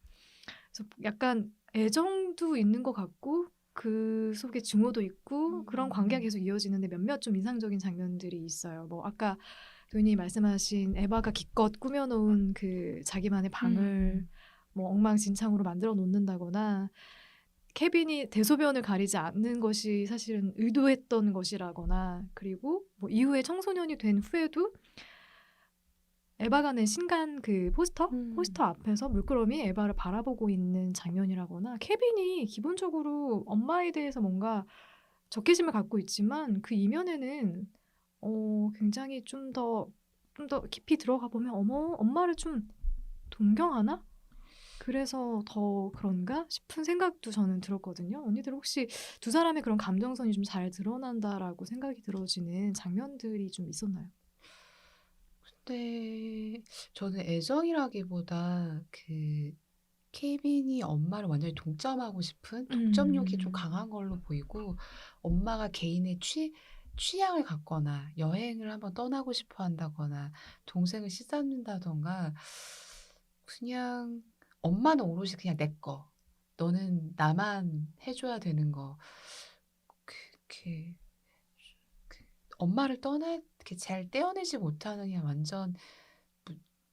그래서 약간 애정도 있는 것 같고 그 속에 증오도 있고 그런 관계가 계속 이어지는데 몇몇 좀 인상적인 장면들이 있어요. 뭐 아까 도인이 말씀하신 에바가 기껏 꾸며놓은 그 자기만의 방을 뭐 엉망진창으로 만들어 놓는다거나 케빈이 대소변을 가리지 않는 것이 사실은 의도했던 것이라거나 그리고 뭐 이후에 청소년이 된 후에도 에바가 낸 신간 그 포스터 앞에서 물끄러미 에바를 바라보고 있는 장면이라거나 케빈이 기본적으로 엄마에 대해서 뭔가 적개심을 갖고 있지만 그 이면에는 굉장히 좀 더 깊이 들어가 보면 엄마를 좀 동경하나? 그래서 더 그런가 싶은 생각도 저는 들었거든요. 언니들 혹시 두 사람의 그런 감정선이 좀 잘 드러난다라고 생각이 들어지는 장면들이 좀 있었나요? 근데 저는 애정이라기보다 그 케빈이 엄마를 완전히 동점하고 싶은 독점욕이 좀 강한 걸로 보이고 엄마가 개인의 취향을 갖거나 여행을 한번 떠나고 싶어 한다거나 동생을 씻어놓는다던가 그냥 엄마는 오롯이 그냥 내 거, 너는 나만 해줘야 되는 거. 그렇게 엄마를 이렇게 잘 떼어내지 못하는 그냥 완전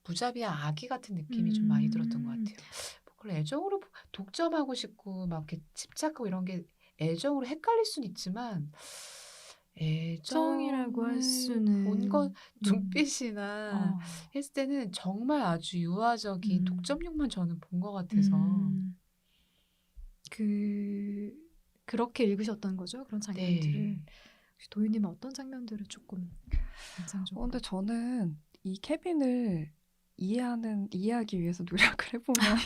무자비한 아기 같은 느낌이 좀 많이 들었던 것 같아요. 뭐 그걸 애정으로 독점하고 싶고 막 이렇게 집착하고 이런 게 애정으로 헷갈릴 수는 있지만 정이라고 할 애정을 수는 본 건 눈빛이나 어. 했을 때는 정말 아주 유아적인 음. 독점욕만 저는 본 것 같아서 그렇게 읽으셨던 거죠? 그런 장면들을. 네. 혹시 도희님은 어떤 장면들을 조금 인상적으로? 근데 저는 이 케빈을 이해하기 위해서 노력을 해보면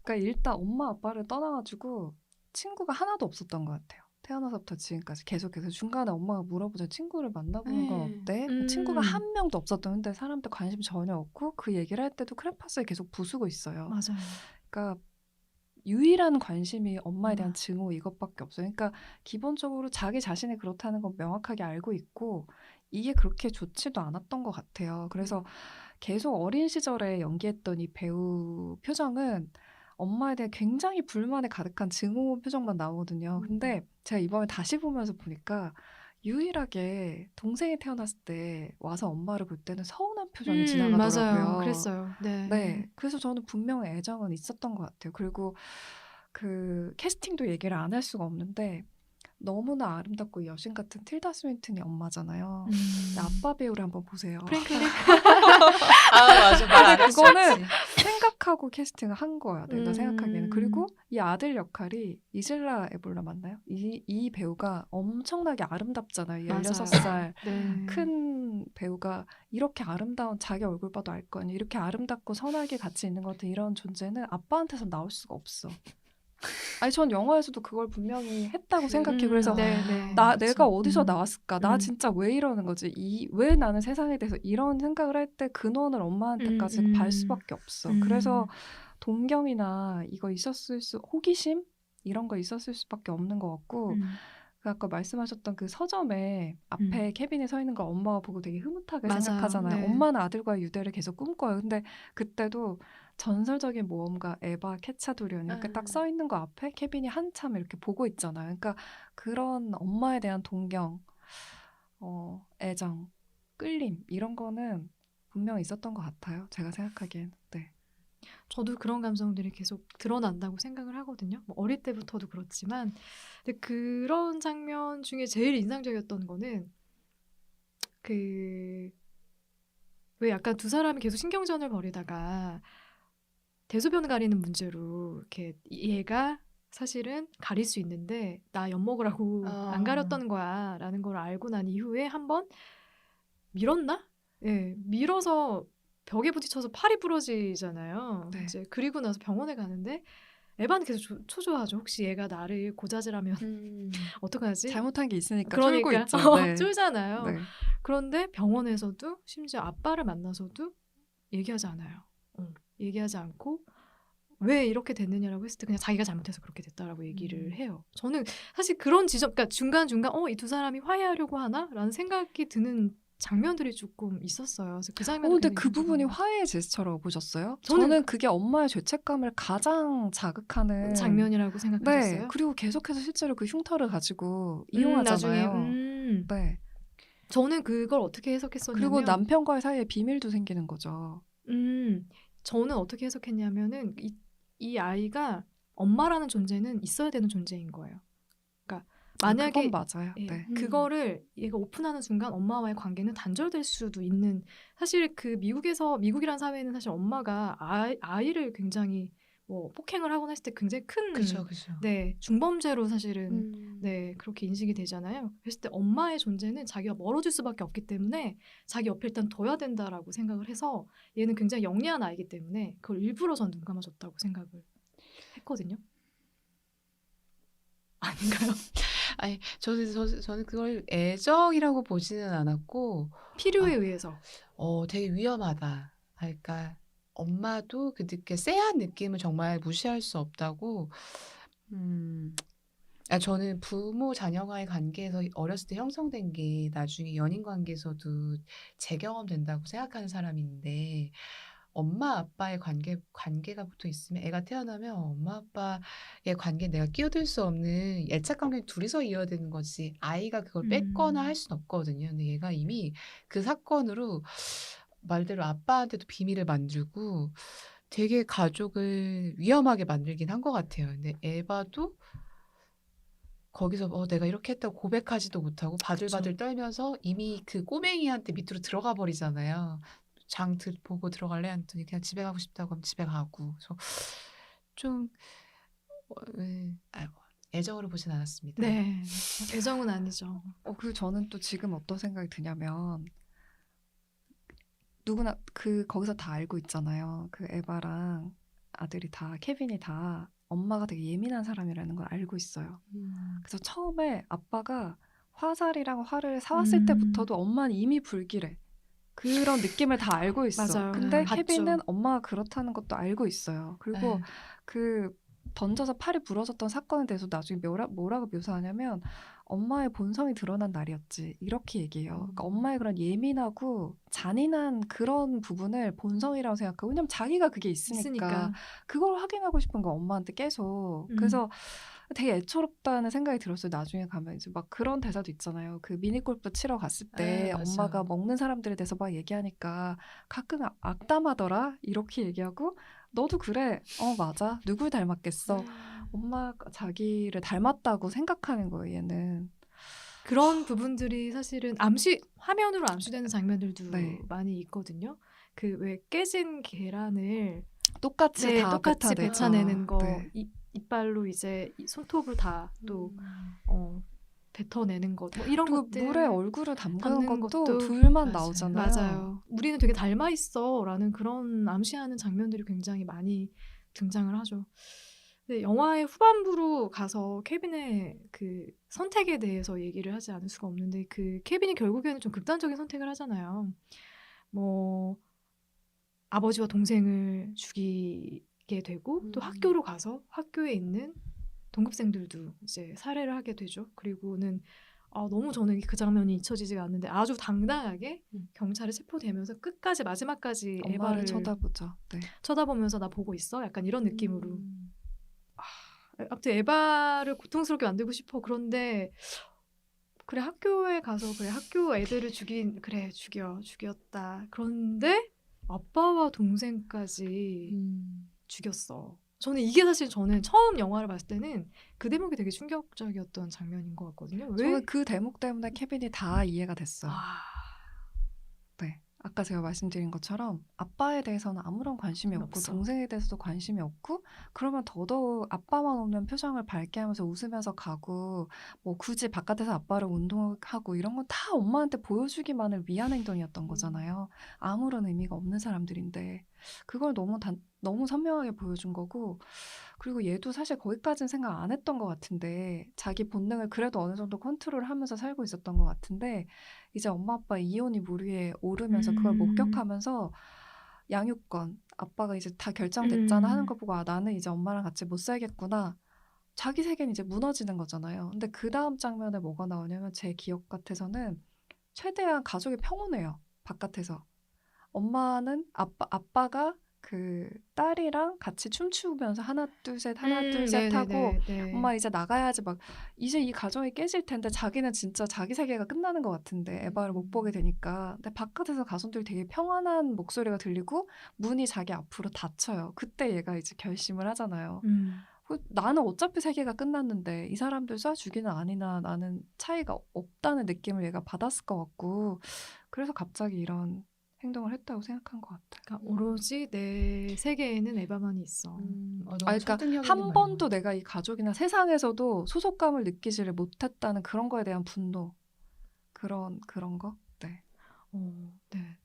그러니까 일단 엄마 아빠를 떠나가지고 친구가 하나도 없었던 것 같아요. 태어나서부터 지금까지 계속해서 중간에 엄마가 물어보자 친구를 만나보는 건 어때? 친구가 한 명도 없었던데 사람들 관심 전혀 없고 그 얘기를 할 때도 크레파스에 계속 부수고 있어요. 맞아요. 그러니까 유일한 관심이 엄마에 대한 엄마. 증오 이것밖에 없어요. 그러니까 기본적으로 자기 자신이 그렇다는 건 명확하게 알고 있고 이게 그렇게 좋지도 않았던 것 같아요. 그래서 계속 어린 시절에 연기했던 이 배우 표정은 엄마에 대해 굉장히 불만에 가득한 증오 표정만 나오거든요. 근데 제가 이번에 다시 보면서 보니까 유일하게 동생이 태어났을 때 와서 엄마를 볼 때는 서운한 표정이 지나가더라고요. 맞아요. 그랬어요. 네. 네. 그래서 저는 분명 애정은 있었던 것 같아요. 그리고 그 캐스팅도 얘기를 안 할 수가 없는데 너무나 아름답고 여신 같은 틸다 스윈튼이 엄마잖아요. 근데 아빠 배우를 한번 보세요. 프랭클린? 맞아. 말 근데 그거는 생각하고 캐스팅을 한 거야. 내가 생각하기에는. 그리고 이 아들 역할이 이즐라 에볼라 맞나요? 이 배우가 엄청나게 아름답잖아요. 16살 네. 큰 배우가 이렇게 아름다운 자기 얼굴 봐도 알 거 아니에요. 이렇게 아름답고 선하게 같이 있는 것 같은 이런 존재는 아빠한테서 나올 수가 없어. 아니 전 영화에서도 그걸 분명히 했다고 생각해요. 그래서 네. 내가 어디서 나왔을까? 나 음. 진짜 왜 이러는 거지? 왜 나는 세상에 대해서 이런 생각을 할 때 근원을 엄마한테까지 발 수밖에 없어. 그래서 동경이나 이거 호기심 이런 거 있었을 수밖에 없는 것 같고 그 아까 말씀하셨던 그 서점에 앞에 케빈이 서 있는 걸 엄마가 보고 되게 흐뭇하게 맞아요. 생각하잖아요. 네. 엄마는 아들과의 유대를 계속 꿈꿔요. 근데 그때도 전설적인 모험가 에바 케차도리언 이렇게 딱 써 있는 거 앞에 케빈이 한참 이렇게 보고 있잖아요. 그러니까 그런 엄마에 대한 동경, 애정, 끌림 이런 거는 분명 있었던 것 같아요. 제가 생각하기엔. 네. 저도 그런 감정들이 계속 드러난다고 생각을 하거든요. 뭐 어릴 때부터도 그렇지만 근데 그런 장면 중에 제일 인상적이었던 거는 왜 약간 두 사람이 계속 신경전을 벌이다가 대소변 가리는 문제로 이렇게 얘가 사실은 가릴 수 있는데 나 엿먹으라고 안 가렸던 거야 라는 걸 알고 난 이후에 한번 밀었나? 예, 밀어서 벽에 부딪혀서 팔이 부러지잖아요. 네. 이제 그리고 나서 병원에 가는데 에바는 계속 초조하죠. 혹시 얘가 나를 고자질하면 어떡하지? 잘못한 게 있으니까 그러니까 쫄고 있죠. 네. 쫄잖아요. 네. 그런데 병원에서도 심지어 아빠를 만나서도 얘기하지 않아요. 얘기하지 않고 왜 이렇게 됐느냐라고 했을 때 그냥 자기가 잘못해서 그렇게 됐다라고 얘기를 해요. 저는 사실 그런 지점, 그러니까 중간중간 이 두 사람이 화해하려고 하나라는 생각이 드는 장면들이 조금 있었어요. 그래서 그 장면을 근데 되게 그 부분이 인상적인 것 같아요. 화해의 제스처라고 보셨어요? 저는 저는 그게 엄마의 죄책감을 가장 자극하는. 장면이라고 네. 생각하셨어요? 그리고 계속해서 실제로 그 흉터를 가지고 나중에 이용하잖아요. 네. 저는 그걸 어떻게 그리고 해석했었냐면 남편과의 사이에 비밀도 생기는 거죠. 저는 어떻게 해석했냐면은 이 아이가 엄마라는 존재는 있어야 되는 존재인 거예요. 그러니까 그건 만약에 맞아요. 예, 네. 그거를 얘가 오픈하는 순간 엄마와의 관계는 단절될 수도 있는 사실 그 미국이란 사회는 사실 엄마가 아이를 굉장히 뭐 폭행을 하거나 했을 때 굉장히 큰 그쵸. 네, 중범죄로 사실은 음. 네, 그렇게 인식이 되잖아요. 그랬을 때 엄마의 존재는 자기가 멀어질 수밖에 없기 때문에 자기 옆에 일단 둬야 된다라고 생각을 해서 얘는 굉장히 영리한 아이기 때문에 그걸 일부러 전 눈 감아줬다고 생각을 했거든요. 아닌가요? 아니, 저는 그걸 애정이라고 보지는 않았고, 필요에 아, 의해서. 되게 위험하다. 그러니까 엄마도 그 쎄한 느낌을 정말 무시할 수 없다고. 저는 부모 자녀와의 관계에서 어렸을 때 형성된 게 나중에 연인 관계에서도 재경험된다고 생각하는 사람인데, 엄마 아빠의 관계가 붙어 있으면 애가 태어나면 엄마 아빠의 관계에 내가 끼어들 수 없는 애착 관계 둘이서 이어야 되는 거지 아이가 그걸 뺏거나 할 수는 없거든요. 근데 얘가 이미 그 사건으로 말대로 아빠한테도 비밀을 만들고 되게 가족을 위험하게 만들긴 한 것 같아요. 근데 에바도 거기서 내가 이렇게 했다고 고백하지도 못하고 바들바들 그쵸. 떨면서 이미 그 꼬맹이한테 밑으로 들어가 버리잖아요. 보고 들어갈래? 했더니 그냥 집에 가고 싶다고 하면 집에 가고. 그래서 좀 애정으로 보진 않았습니다. 네, 애정은 아니죠. 그리고 저는 또 지금 어떤 생각이 드냐면 누구나 거기서 다 알고 있잖아요. 그 에바랑 아들이 다 케빈이 다 엄마가 되게 예민한 사람이라는 걸 알고 있어요. 그래서 처음에 아빠가 화살이랑 활을 사왔을 음, 때부터도 엄마는 이미 불길해. 그런 느낌을 다 알고 있어. 맞아요. 근데 봤죠. 케빈은 엄마가 그렇다는 것도 알고 있어요. 그리고 네. 그 던져서 팔이 부러졌던 사건에 대해서 나중에 뭐라고 묘사하냐면 엄마의 본성이 드러난 날이었지. 이렇게 얘기해요. 그러니까 엄마의 그런 예민하고 잔인한 그런 부분을 본성이라고 생각하고 왜냐면 자기가 그게 있으니까 그걸 확인하고 싶은 거 엄마한테 계속. 그래서 되게 애처롭다는 생각이 들었어요. 나중에 가면 이제 막 그런 대사도 있잖아요. 그 미니골프 치러 갔을 때 맞아. 엄마가 먹는 사람들에 대해서 막 얘기하니까 가끔 악담하더라 이렇게 얘기하고 너도 그래. 맞아. 누굴 닮았겠어. 엄마가 자기를 닮았다고 생각하는 거예요. 얘는. 그런 부분들이 사실은 화면으로 암시되는 장면들도 네. 많이 있거든요. 그 왜 깨진 계란을 똑같이 다 똑같이 뱉어내죠. 뱉어내는 거 네. 이빨로 이제 손톱을 다 또 뱉어내는 것 이런 그리고 것들 물에 얼굴을 담그는 담는 것도 것도 둘만 맞아요. 나오잖아요. 맞아요. 우리는 되게 닮아 있어라는 그런 암시하는 장면들이 굉장히 많이 등장을 하죠. 근데 영화의 후반부로 가서 케빈의 그 선택에 대해서 얘기를 하지 않을 수가 없는데 그 케빈이 결국에는 좀 극단적인 선택을 하잖아요. 뭐 아버지와 동생을 죽이게 되고 또 학교로 가서 학교에 있는 동급생들도 이제 살해를 하게 되죠. 그리고는 너무 저는 그 장면이 잊혀지지가 않는데 아주 당당하게 경찰에 체포되면서 끝까지 마지막까지 엄마를 에바를 쳐다보죠. 네. 쳐다보면서 나 보고 있어? 약간 이런 느낌으로. 아무튼 에바를 고통스럽게 만들고 싶어. 그런데 그래 학교에 가서 그래 학교 애들을 그래 죽였다. 그런데 아빠와 동생까지 죽였어. 저는 처음 영화를 봤을 때는 그 대목이 되게 충격적이었던 장면인 것 같거든요. 왜? 저는 그 대목 때문에 케빈이 다 이해가 됐어요. 네. 아까 제가 말씀드린 것처럼 아빠에 대해서는 아무런 관심이 없고 없어. 동생에 대해서도 관심이 없고 그러면 더더욱 아빠만 오면 표정을 밝게 하면서 웃으면서 가고 뭐 굳이 바깥에서 아빠를 운동하고 이런 건 다 엄마한테 보여주기만을 위한 행동이었던 거잖아요. 아무런 의미가 없는 사람들인데 그걸 너무 선명하게 보여준 거고 그리고 얘도 사실 거기까지는 생각 안 했던 것 같은데 자기 본능을 그래도 어느 정도 컨트롤하면서 살고 있었던 것 같은데 이제 엄마 아빠 이혼이 물 위에 오르면서 그걸 목격하면서 양육권 아빠가 이제 다 결정됐잖아 하는 거 보고 나는 이제 엄마랑 같이 못 살겠구나 자기 세계는 이제 무너지는 거잖아요. 근데 그 다음 장면에 뭐가 나오냐면 제 기억 같아서는 최대한 가족이 평온해요. 바깥에서. 엄마는 아빠가 그 딸이랑 같이 춤추면서 하나 둘 셋 하나 둘 셋 하고 네네네. 엄마 이제 나가야지 막 이제 이 가정이 깨질 텐데 자기는 진짜 자기 세계가 끝나는 것 같은데 에바를 못 보게 되니까 근데 바깥에서 가족들이 되게 평안한 목소리가 들리고 문이 자기 앞으로 닫혀요. 그때 얘가 이제 결심을 하잖아요. 나는 어차피 세계가 끝났는데 이 사람들 쏴 죽이는 아니나 나는 차이가 없다는 느낌을 얘가 받았을 것 같고 그래서 갑자기 이런 행동을 했다고 생각한 것 같아요. 그러니까 오로지 내 세계에는 에바만이 있어. 너무 그러니까 설득력 있는 한 말인 번도 것 같아요. 내가 이 가족이나 세상에서도 소속감을 느끼지를 못했다는 그런 거에 대한 분노 그런 거. 네. 네.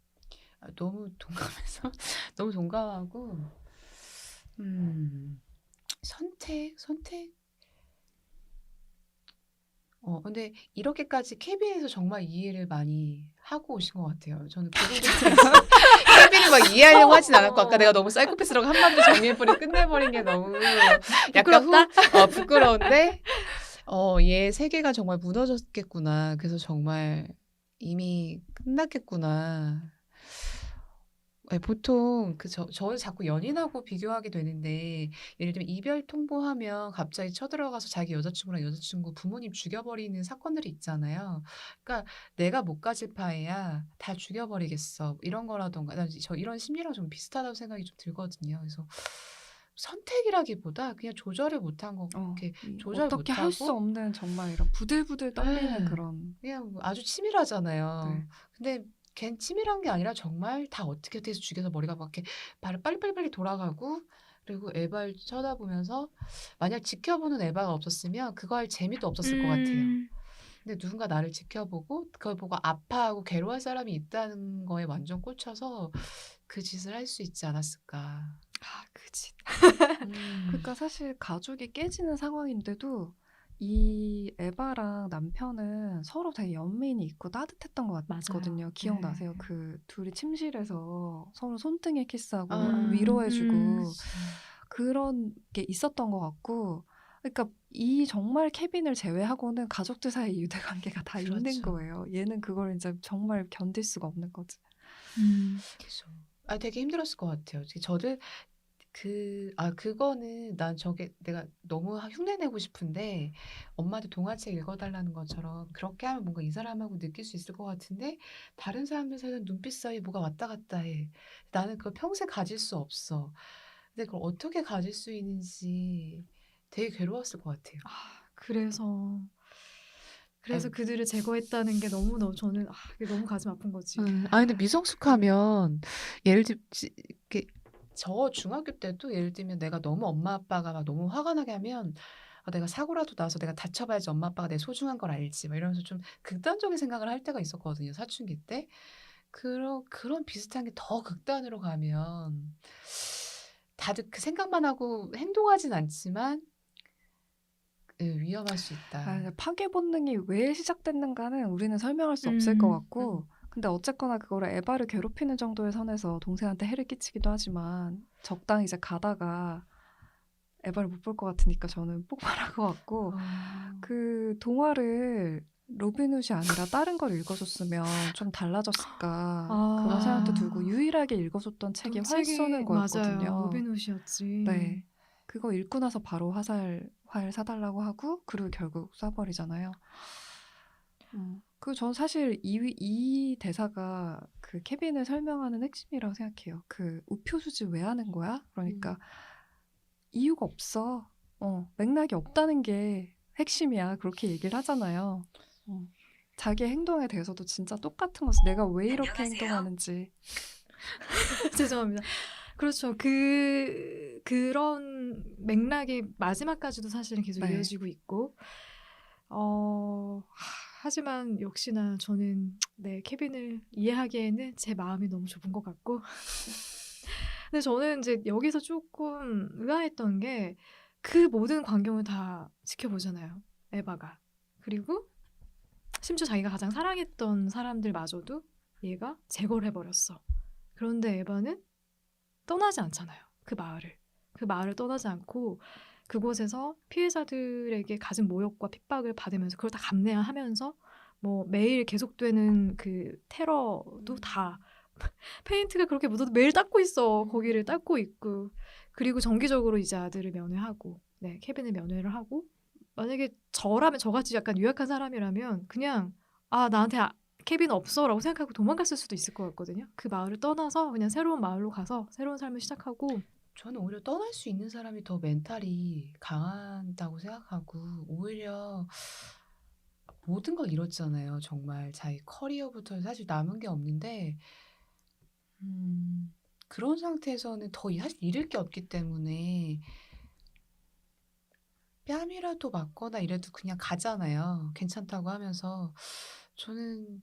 너무 동감해서 너무 동감하고 선택. 근데 이렇게까지 케빈에서 정말 이해를 많이 하고 오신 것 같아요. 저는 그 부분에서 케빈을 막 이해하려고 하진 않았고 아까 내가 너무 사이코패스라고 한마디로 정리해버리고 끝내버린 게 너무 약간 부끄러운데 얘 세계가 정말 무너졌겠구나. 그래서 정말 이미 끝났겠구나. 네, 보통 저는 자꾸 연인하고 비교하게 되는데 예를 들면 이별 통보하면 갑자기 쳐들어가서 자기 여자친구랑 여자친구 부모님 죽여버리는 사건들이 있잖아요. 그러니까 내가 못 가질 바에야 다 죽여버리겠어 이런 거라던가 저 이런 심리랑 좀 비슷하다고 생각이 좀 들거든요. 그래서 선택이라기보다 그냥 조절을 못한 거 이렇게 조절 어떻게 할 수 못하고 없는 정말 이런 부들부들 떨리는 네. 그런 그냥 뭐 아주 치밀하잖아요. 네. 근데 걘 치밀한 게 아니라 정말 다 어떻게 해서 죽여서 머리가 막 이렇게 빨리빨리 돌아가고 그리고 에바를 쳐다보면서 만약 지켜보는 에바가 없었으면 그거 할 재미도 없었을 것 같아요. 근데 누군가 나를 지켜보고 그걸 보고 아파하고 괴로워할 사람이 있다는 거에 완전 꽂혀서 그 짓을 할 수 있지 않았을까. 그치. 그러니까 사실 가족이 깨지는 상황인데도 이 에바랑 남편은 서로 되게 연민이 있고 따뜻했던 것 같거든요. 맞아요. 기억나세요? 네. 그 둘이 침실에서 서로 손등에 키스하고 아, 위로해주고 그치. 그런 게 있었던 것 같고 그러니까 이 정말 케빈을 제외하고는 가족들 사이 유대관계가 다 있는 그렇죠. 거예요. 얘는 그걸 이제 정말 견딜 수가 없는 거지. 그죠. 되게 힘들었을 것 같아요. 저도 그거는 내가 너무 흉내내고 싶은데 엄마한테 동화책 읽어달라는 것처럼 그렇게 하면 뭔가 이 사람하고 느낄 수 있을 것 같은데 다른 사람들 사이는 눈빛 사이에 뭐가 왔다 갔다 해. 나는 그걸 평생 가질 수 없어. 근데 그걸 어떻게 가질 수 있는지 되게 괴로웠을 것 같아요. 그래서 아유, 그들을 제거했다는 게 너무 저는 이게 너무 가슴 아픈 거지. 근데 미성숙하면 예를 들면 저 중학교 때도 예를 들면 내가 너무 엄마 아빠가 막 너무 화가 나게 하면 내가 사고라도 나서 내가 다쳐봐야지 엄마 아빠가 내 소중한 걸 알지 막 이러면서 좀 극단적인 생각을 할 때가 있었거든요. 사춘기 때. 그런 비슷한 게 더 극단으로 가면 다들 그 생각만 하고 행동하진 않지만 위험할 수 있다. 파괴 본능이 왜 시작됐는가는 우리는 설명할 수 없을 것 같고 근데 어쨌거나 그거를 에바를 괴롭히는 정도의 선에서 동생한테 해를 끼치기도 하지만 적당히 이제 가다가 에바를 못 볼 것 같으니까 저는 폭발할 것 같고 그 동화를 로빈훗이 아니라 다른 걸 읽어줬으면 좀 달라졌을까 그런 생각도 들고 유일하게 읽어줬던 책이 활 쏘는 거였거든요. 맞아요. 로빈훗이었지. 네. 그거 읽고 나서 바로 활 사달라고 하고 그리고 결국 쏴버리잖아요. 전 사실 이 대사가 그 케빈을 설명하는 핵심이라고 생각해요. 그 우표수지 왜 하는 거야? 그러니까 이유가 없어. 맥락이 없다는 게 핵심이야. 그렇게 얘기를 하잖아요. 자기 행동에 대해서도 진짜 똑같은 거지. 내가 왜 이렇게 행동하는지. 죄송합니다. 그렇죠. 그런 맥락이 마지막까지도 사실은 계속 네. 이어지고 있고, 하지만 역시나 저는 케빈을 이해하기에는 제 마음이 너무 좁은 것 같고, 근데 저는 이제 여기서 조금 의아했던 게 그 모든 광경을 다 지켜보잖아요. 에바가. 그리고 심지어 자기가 가장 사랑했던 사람들마저도 얘가 제거를 해버렸어. 그런데 에바는 떠나지 않잖아요. 그 마을을 떠나지 않고 그곳에서 피해자들에게 갖은 모욕과 핍박을 받으면서 그걸 다 감내하면서 뭐 매일 계속되는 그 테러도 다 페인트가 그렇게 묻어도 매일 닦고 있어. 거기를 닦고 있고. 그리고 정기적으로 이제 아들을 면회하고, 네, 케빈을 면회를 하고, 만약에 저라면, 저같이 약간 유약한 사람이라면 그냥 나한테 케빈 없어라고 생각하고 도망갔을 수도 있을 것 같거든요. 그 마을을 떠나서 그냥 새로운 마을로 가서 새로운 삶을 시작하고. 저는 오히려 떠날 수 있는 사람이 더 멘탈이 강하다고 생각하고 오히려 모든 걸 잃었잖아요. 정말 자기 커리어부터 사실 남은 게 없는데 그런 상태에서는 더 사실 잃을 게 없기 때문에 뺨이라도 맞거나 이래도 그냥 가잖아요. 괜찮다고 하면서 저는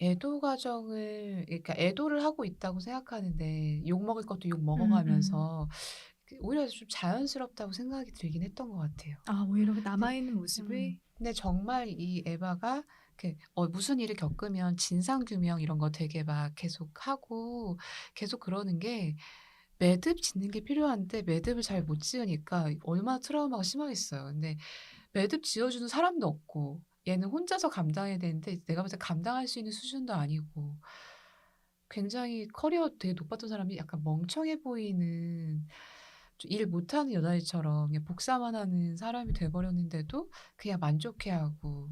애도 과정을 그러니까 애도를 하고 있다고 생각하는데 욕 먹을 것도 욕 먹어가면서 오히려 좀 자연스럽다고 생각이 들긴 했던 것 같아요. 오히려 그 근데 남아있는 모습이. 근데 정말 이 에바가 무슨 일을 겪으면 진상규명 이런 거 되게 막 계속 하고 계속 그러는 게 매듭 짓는 게 필요한데 매듭을 잘 못 지으니까 얼마나 트라우마가 심하겠어요. 근데 매듭 지어주는 사람도 없고 얘는 혼자서 감당해야 되는데 내가 봤을 때 감당할 수 있는 수준도 아니고 굉장히 커리어 되게 높았던 사람이 약간 멍청해 보이는 좀 일 못하는 여자애처럼 그냥 복사만 하는 사람이 돼버렸는데도 그냥 만족해하고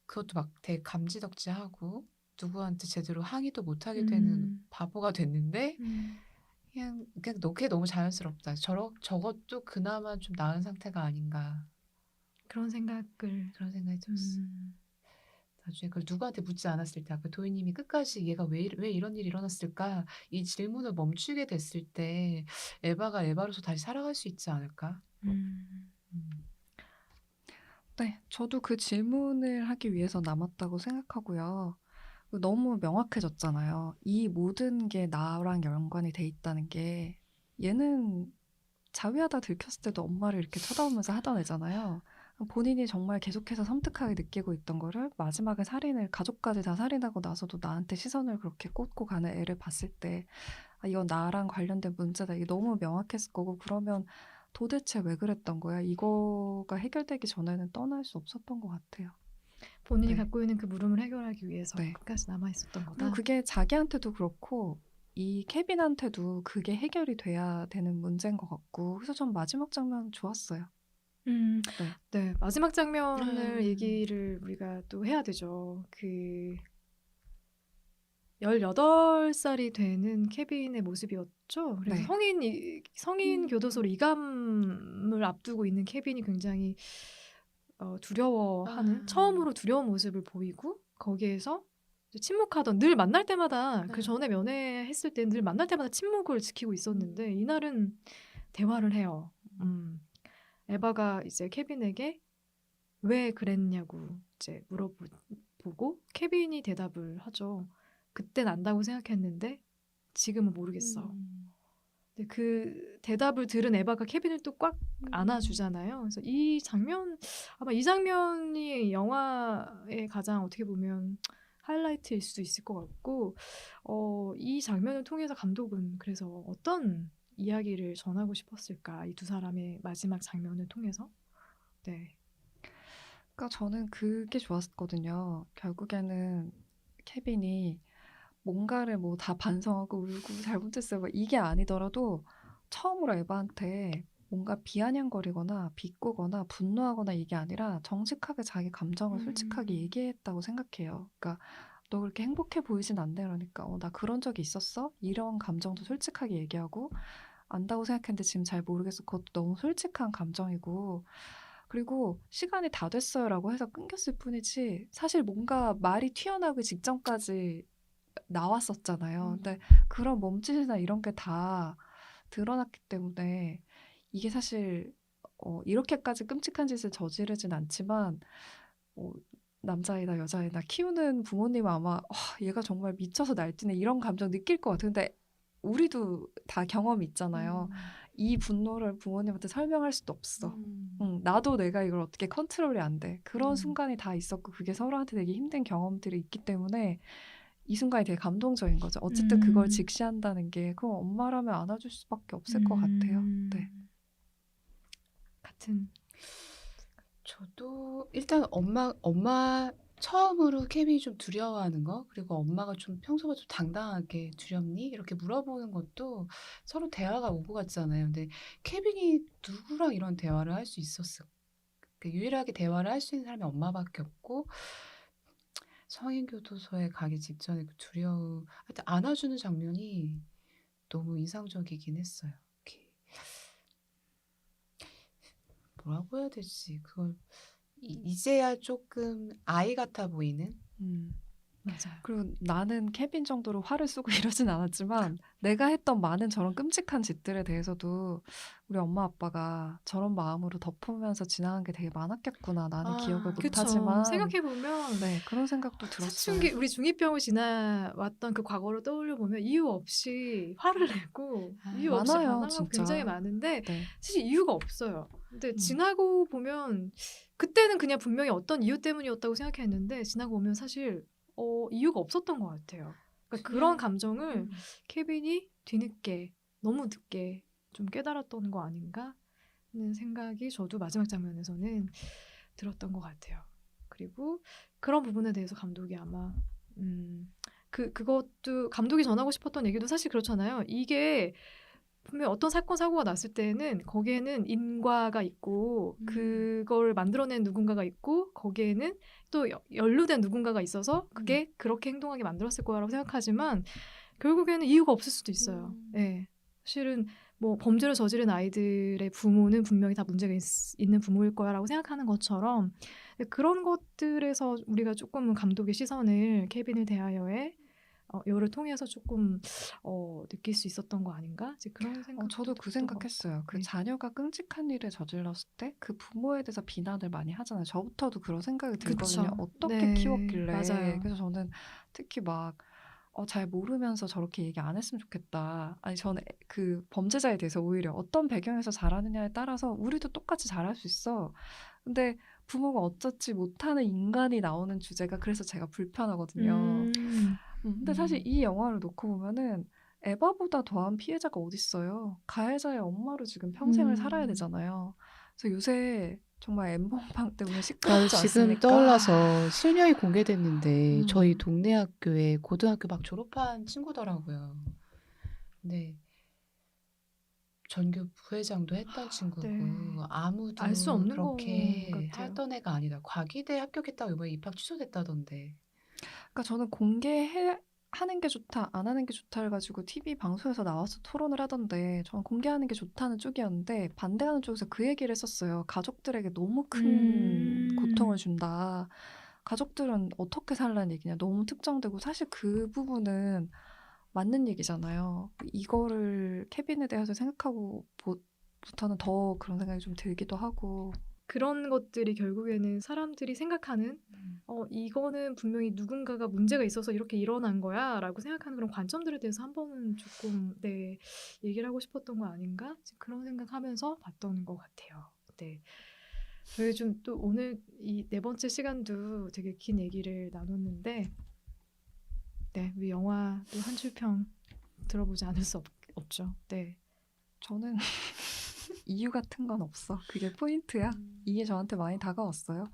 그것도 막 되게 감지덕지하고 누구한테 제대로 항의도 못하게 되는 바보가 됐는데 그냥 그게 너무 자연스럽다. 저것도 그나마 좀 나은 상태가 아닌가 그런 생각이 그런 생각이 들었어. 나중에 그걸 누구한테 묻지 않았을 때 아까 도희님이 끝까지 얘가 왜 이런 일이 일어났을까 이 질문을 멈추게 됐을 때 에바가 에바로서 다시 살아갈 수 있지 않을까? 네, 저도 그 질문을 하기 위해서 남았다고 생각하고요. 너무 명확해졌잖아요. 이 모든 게 나랑 연관이 돼 있다는 게 얘는 자위하다 들켰을 때도 엄마를 이렇게 쳐다보면서 하던 애잖아요. 본인이 정말 계속해서 섬뜩하게 느끼고 있던 거를 마지막에 가족까지 다 살인하고 나서도 나한테 시선을 그렇게 꽂고 가는 애를 봤을 때 이건 나랑 관련된 문제다. 이게 너무 명확했을 거고 그러면 도대체 왜 그랬던 거야? 이거가 해결되기 전에는 떠날 수 없었던 것 같아요. 본인이 네. 갖고 있는 그 물음을 해결하기 위해서 네. 끝까지 남아있었던 거다. 그리고 그게 자기한테도 그렇고 이 케빈한테도 그게 해결이 돼야 되는 문제인 것 같고 그래서 전 마지막 장면 좋았어요. 네, 마지막 장면을 음. 얘기를 우리가 또 해야 되죠. 18살이 되는 케빈의 모습이었죠. 그래서 네. 성인 교도소로 이감을 앞두고 있는 케빈이 굉장히 두려워하는, 처음으로 두려운 모습을 보이고, 거기에서 이제 침묵하던, 늘 만날 때마다 그 전에 면회했을 때 늘 만날 때마다 침묵을 지키고 있었는데 이날은 대화를 해요. 에바가 이제 케빈에게 왜 그랬냐고 이제 물어보고 케빈이 대답을 하죠. 그땐 안다고 생각했는데 지금은 모르겠어. 근데 그 대답을 들은 에바가 케빈을 또 꽉 안아주잖아요. 그래서 아마 이 장면이 영화의 가장 어떻게 보면 하이라이트일 수도 있을 것 같고, 이 장면을 통해서 감독은 그래서 어떤 이야기를 전하고 싶었을까? 이 두 사람의 마지막 장면을 통해서. 네. 그러니까 저는 그게 좋았거든요. 결국에는 케빈이 뭔가를 뭐 다 반성하고 울고 잘못했어요. 막 이게 아니더라도 처음으로 에바한테 뭔가 비아냥거리거나 비꼬거나 분노하거나 이게 아니라 정직하게 자기 감정을 솔직하게 얘기했다고 생각해요. 그러니까 너 그렇게 행복해 보이진 않네. 그러니까 나 그런 적이 있었어? 이런 감정도 솔직하게 얘기하고 안다고 생각했는데 지금 잘 모르겠어. 그것도 너무 솔직한 감정이고 그리고 시간이 다 됐어요라고 해서 끊겼을 뿐이지 사실 뭔가 말이 튀어나오기 직전까지 나왔었잖아요. 근데 그런 몸짓이나 이런 게 다 드러났기 때문에 이게 사실 이렇게까지 끔찍한 짓을 저지르진 않지만 어, 남자이나 여자이나 키우는 부모님은 아마 얘가 정말 미쳐서 날뛰네 이런 감정 느낄 것 같아요. 근데 우리도 다 경험이 있잖아요. 이 분노를 부모님한테 설명할 수도 없어. 나도 내가 이걸 어떻게 컨트롤이 안 돼. 그런 순간이 다 있었고 그게 서로한테 되게 힘든 경험들이 있기 때문에 이 순간이 되게 감동적인 거죠. 어쨌든 그걸 직시한다는 게 그럼 엄마라면 안아줄 수밖에 없을 것 같아요. 네. 같은. 저도 일단 엄마 처음으로 케빈이 좀 두려워하는 거, 그리고 엄마가 좀 평소가 좀 당당하게 두렵니? 이렇게 물어보는 것도 서로 대화가 오고 갔잖아요. 근데 케빈이 누구랑 이런 대화를 할 수 있었을까? 유일하게 대화를 할 수 있는 사람이 엄마밖에 없고, 성인교도소에 가기 직전에 그 두려움, 하여튼 안아주는 장면이 너무 인상적이긴 했어요. 이렇게 뭐라고 해야 되지? 그걸 이제야 조금 아이 같아 보이는? 음. 맞아요. 그리고 나는 케빈 정도로 화를 쓰고 이러진 않았지만 내가 했던 많은 저런 끔찍한 짓들에 대해서도 우리 엄마 아빠가 저런 마음으로 덮으면서 지나간 게 되게 많았겠구나. 나는 기억을 그쵸. 못하지만 생각해보면 네, 그런 생각도 들었어요. 사춘기 우리 중2병을 지나왔던 그 과거를 떠올려 보면 이유 없이 화를 내고 이유 없이 많아요, 반항하고 진짜. 굉장히 많은데 네. 사실 이유가 없어요. 근데 음. 지나고 보면 그때는 그냥 분명히 어떤 이유 때문이었다고 생각했는데 지나고 보면 사실 이유가 없었던 것 같아요. 그러니까 그런 감정을 케빈이 뒤늦게 너무 늦게 좀 깨달았던 거 아닌가 하는 생각이 저도 마지막 장면에서는 들었던 것 같아요. 그리고 그런 부분에 대해서 감독이 아마 그것도 감독이 전하고 싶었던 얘기도 사실 그렇잖아요. 이게 분명히 어떤 사건 사고가 났을 때는 거기에는 인과가 있고 그걸 만들어낸 누군가가 있고 거기에는 또 연루된 누군가가 있어서 그게 그렇게 행동하게 만들었을 거라고 생각하지만 결국에는 이유가 없을 수도 있어요. 네. 실은 뭐 범죄를 저지른 아이들의 부모는 분명히 다 문제가 있는 부모일 거야라고 생각하는 것처럼 그런 것들에서 우리가 조금 감독의 시선을 케빈에 대하여의 요를 통해서 조금 느낄 수 있었던 거 아닌가? 이제 그런 생각도 저도 그 들었던 것 같고. 생각했어요. 그 네. 자녀가 끔찍한 일을 저질렀을 때 그 부모에 대해서 비난을 많이 하잖아요. 저부터도 그런 생각이 들거든요. 그쵸. 어떻게 네, 키웠길래. 맞아요. 그래서 저는 특히 막 잘 모르면서 저렇게 얘기 안 했으면 좋겠다. 아니 저는 그 범죄자에 대해서 오히려 어떤 배경에서 자라느냐에 따라서 우리도 똑같이 자랄 수 있어. 근데 부모가 어쩌지 못하는 인간이 나오는 주제가 그래서 제가 불편하거든요. 근데 사실 이 영화를 놓고 보면은 에바보다 더한 피해자가 어딨어요. 가해자의 엄마로 지금 평생을 살아야 되잖아요. 그래서 요새 정말 엠번방 때문에 나도 시끄럽지 지금 않습니까? 떠올라서 실명이 공개됐는데 저희 음. 동네 학교에 고등학교 막 졸업한 친구더라고요. 근데 전교 부회장도 했던 친구고 네. 아무도 알 수 없는 것 그렇게 같아요. 하던 애가 아니다. 과기대 합격했다고 이번에 입학 취소됐다던데. 그러니까 저는 공개하는 게 좋다, 안 하는 게 좋다를 가지고 TV 방송에서 나와서 토론을 하던데 저는 공개하는 게 좋다는 쪽이었는데 반대하는 쪽에서 그 얘기를 했었어요. 가족들에게 너무 큰 고통을 준다. 가족들은 어떻게 살라는 얘기냐. 너무 특정되고 사실 그 부분은 맞는 얘기잖아요. 이거를 케빈에 대해서 생각하고 부터는 더 그런 생각이 좀 들기도 하고. 그런 것들이 결국에는 사람들이 생각하는 이거는 분명히 누군가가 문제가 있어서 이렇게 일어난 거야라고 생각하는 그런 관점들에 대해서 한 번은 조금 얘기를 하고 싶었던 거 아닌가? 그런 생각하면서 봤던 것 같아요. 네. 저희 좀 또 오늘 이 네 번째 시간도 되게 긴 얘기를 나눴는데 네, 우리 영화 또 한 줄평 들어보지 않을 수 없죠. 네. 저는 이유 같은 건 없어. 그게 포인트야. 이게 저한테 많이 다가왔어요.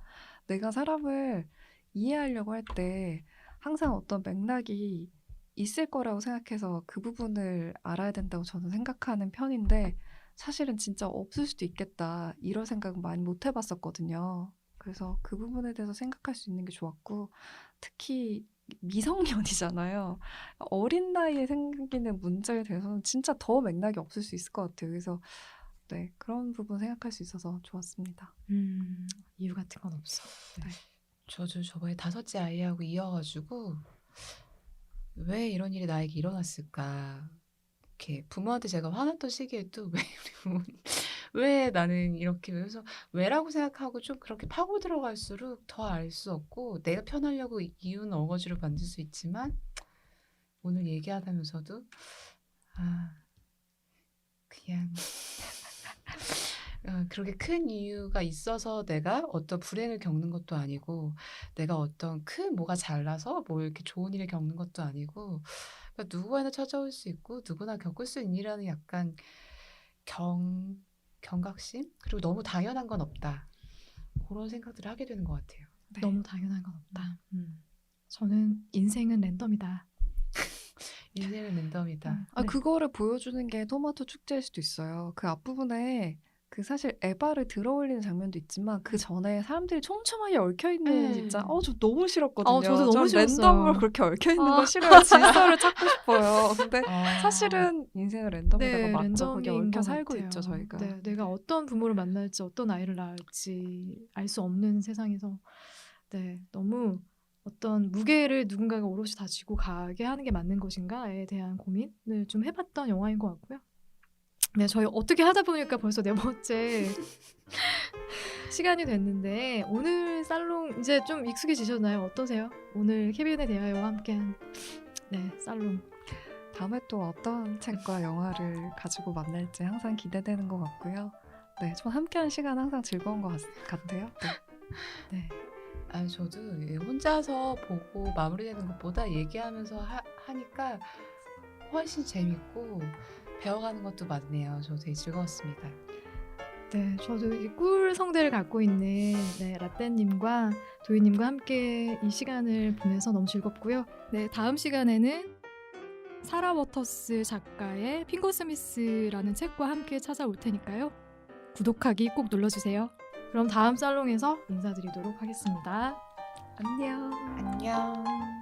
내가 사람을 이해하려고 할 때 항상 어떤 맥락이 있을 거라고 생각해서 그 부분을 알아야 된다고 저는 생각하는 편인데 사실은 진짜 없을 수도 있겠다. 이런 생각은 많이 못 해봤었거든요. 그래서 그 부분에 대해서 생각할 수 있는 게 좋았고 특히 미성년이잖아요. 어린 나이에 생기는 문제에 대해서는 진짜 더 맥락이 없을 수 있을 것 같아요. 그래서 네, 그런 부분 생각할 수 있어서 좋았습니다. 이유 같은 건 없어. 네. 저도 저번에 5째 아이하고 이어가지고 왜 이런 일이 나에게 일어났을까? 이렇게 부모한테 제가 화났던 시기에도 왜 우리 부모님 왜 나는 이렇게 그래서 왜라고 생각하고 좀 그렇게 파고 들어갈수록 더 알 수 없고 내가 편하려고 이유는 어거지로 만들 수 있지만 오늘 얘기하다면서도 그냥 그렇게 큰 이유가 있어서 내가 어떤 불행을 겪는 것도 아니고 내가 어떤 큰 뭐가 잘나서 뭐 이렇게 좋은 일을 겪는 것도 아니고 그러니까 누구나 찾아올 수 있고 누구나 겪을 수 있는 일이라는 약간 경각심? 그리고 너무 당연한 건 없다. 그런 생각들을 하게 되는 것 같아요. 네. 너무 당연한 건 없다. 저는 인생은 랜덤이다. 인생은 랜덤이다. 아, 네. 그거를 보여주는 게 토마토 축제일 수도 있어요. 그 앞부분에 그 사실 에바를 들어올리는 장면도 있지만 그 전에 사람들이 촘촘하게 얽혀 있는 진짜 저 너무 싫었거든요. 저도 너무 전 싫었어요. 랜덤으로 그렇게 얽혀 있는 아. 거 싫어요. 질서를 찾고 싶어요. 근데 아. 사실은 인생은 랜덤이라고 맞죠. 거기 랜덤인 얽혀 것 살고 같아요. 있죠, 저희가. 네, 내가 어떤 부모를 만날지 어떤 아이를 낳을지 알 수 없는 세상에서 너무 어떤 무게를 누군가가 오롯이 다 지고 가게 하는 게 맞는 것인가에 대한 고민을 좀 해봤던 영화인 것 같고요. 네, 저희 어떻게 하다 보니까 벌써 4번째 시간이 됐는데 오늘 살롱 이제 좀 익숙해지셨나요? 어떠세요? 오늘 케빈에 대하여와 함께한 살롱. 다음에 또 어떤 책과 영화를 가지고 만날지 항상 기대되는 것 같고요. 네, 좀 함께한 시간 항상 즐거운 것 같아요. 네. 저도 혼자서 보고 마무리되는 것보다 얘기하면서 하니까 훨씬 재밌고 배워가는 것도 많네요. 저 되게 즐거웠습니다. 네, 저도 이 꿀 성대를 갖고 있는 라떼님과 도희님과 함께 이 시간을 보내서 너무 즐겁고요. 네, 다음 시간에는 사라 워터스 작가의 핑거 스미스라는 책과 함께 찾아올 테니까요. 구독하기 꼭 눌러주세요. 그럼 다음 살롱에서 인사드리도록 하겠습니다. 안녕. 안녕.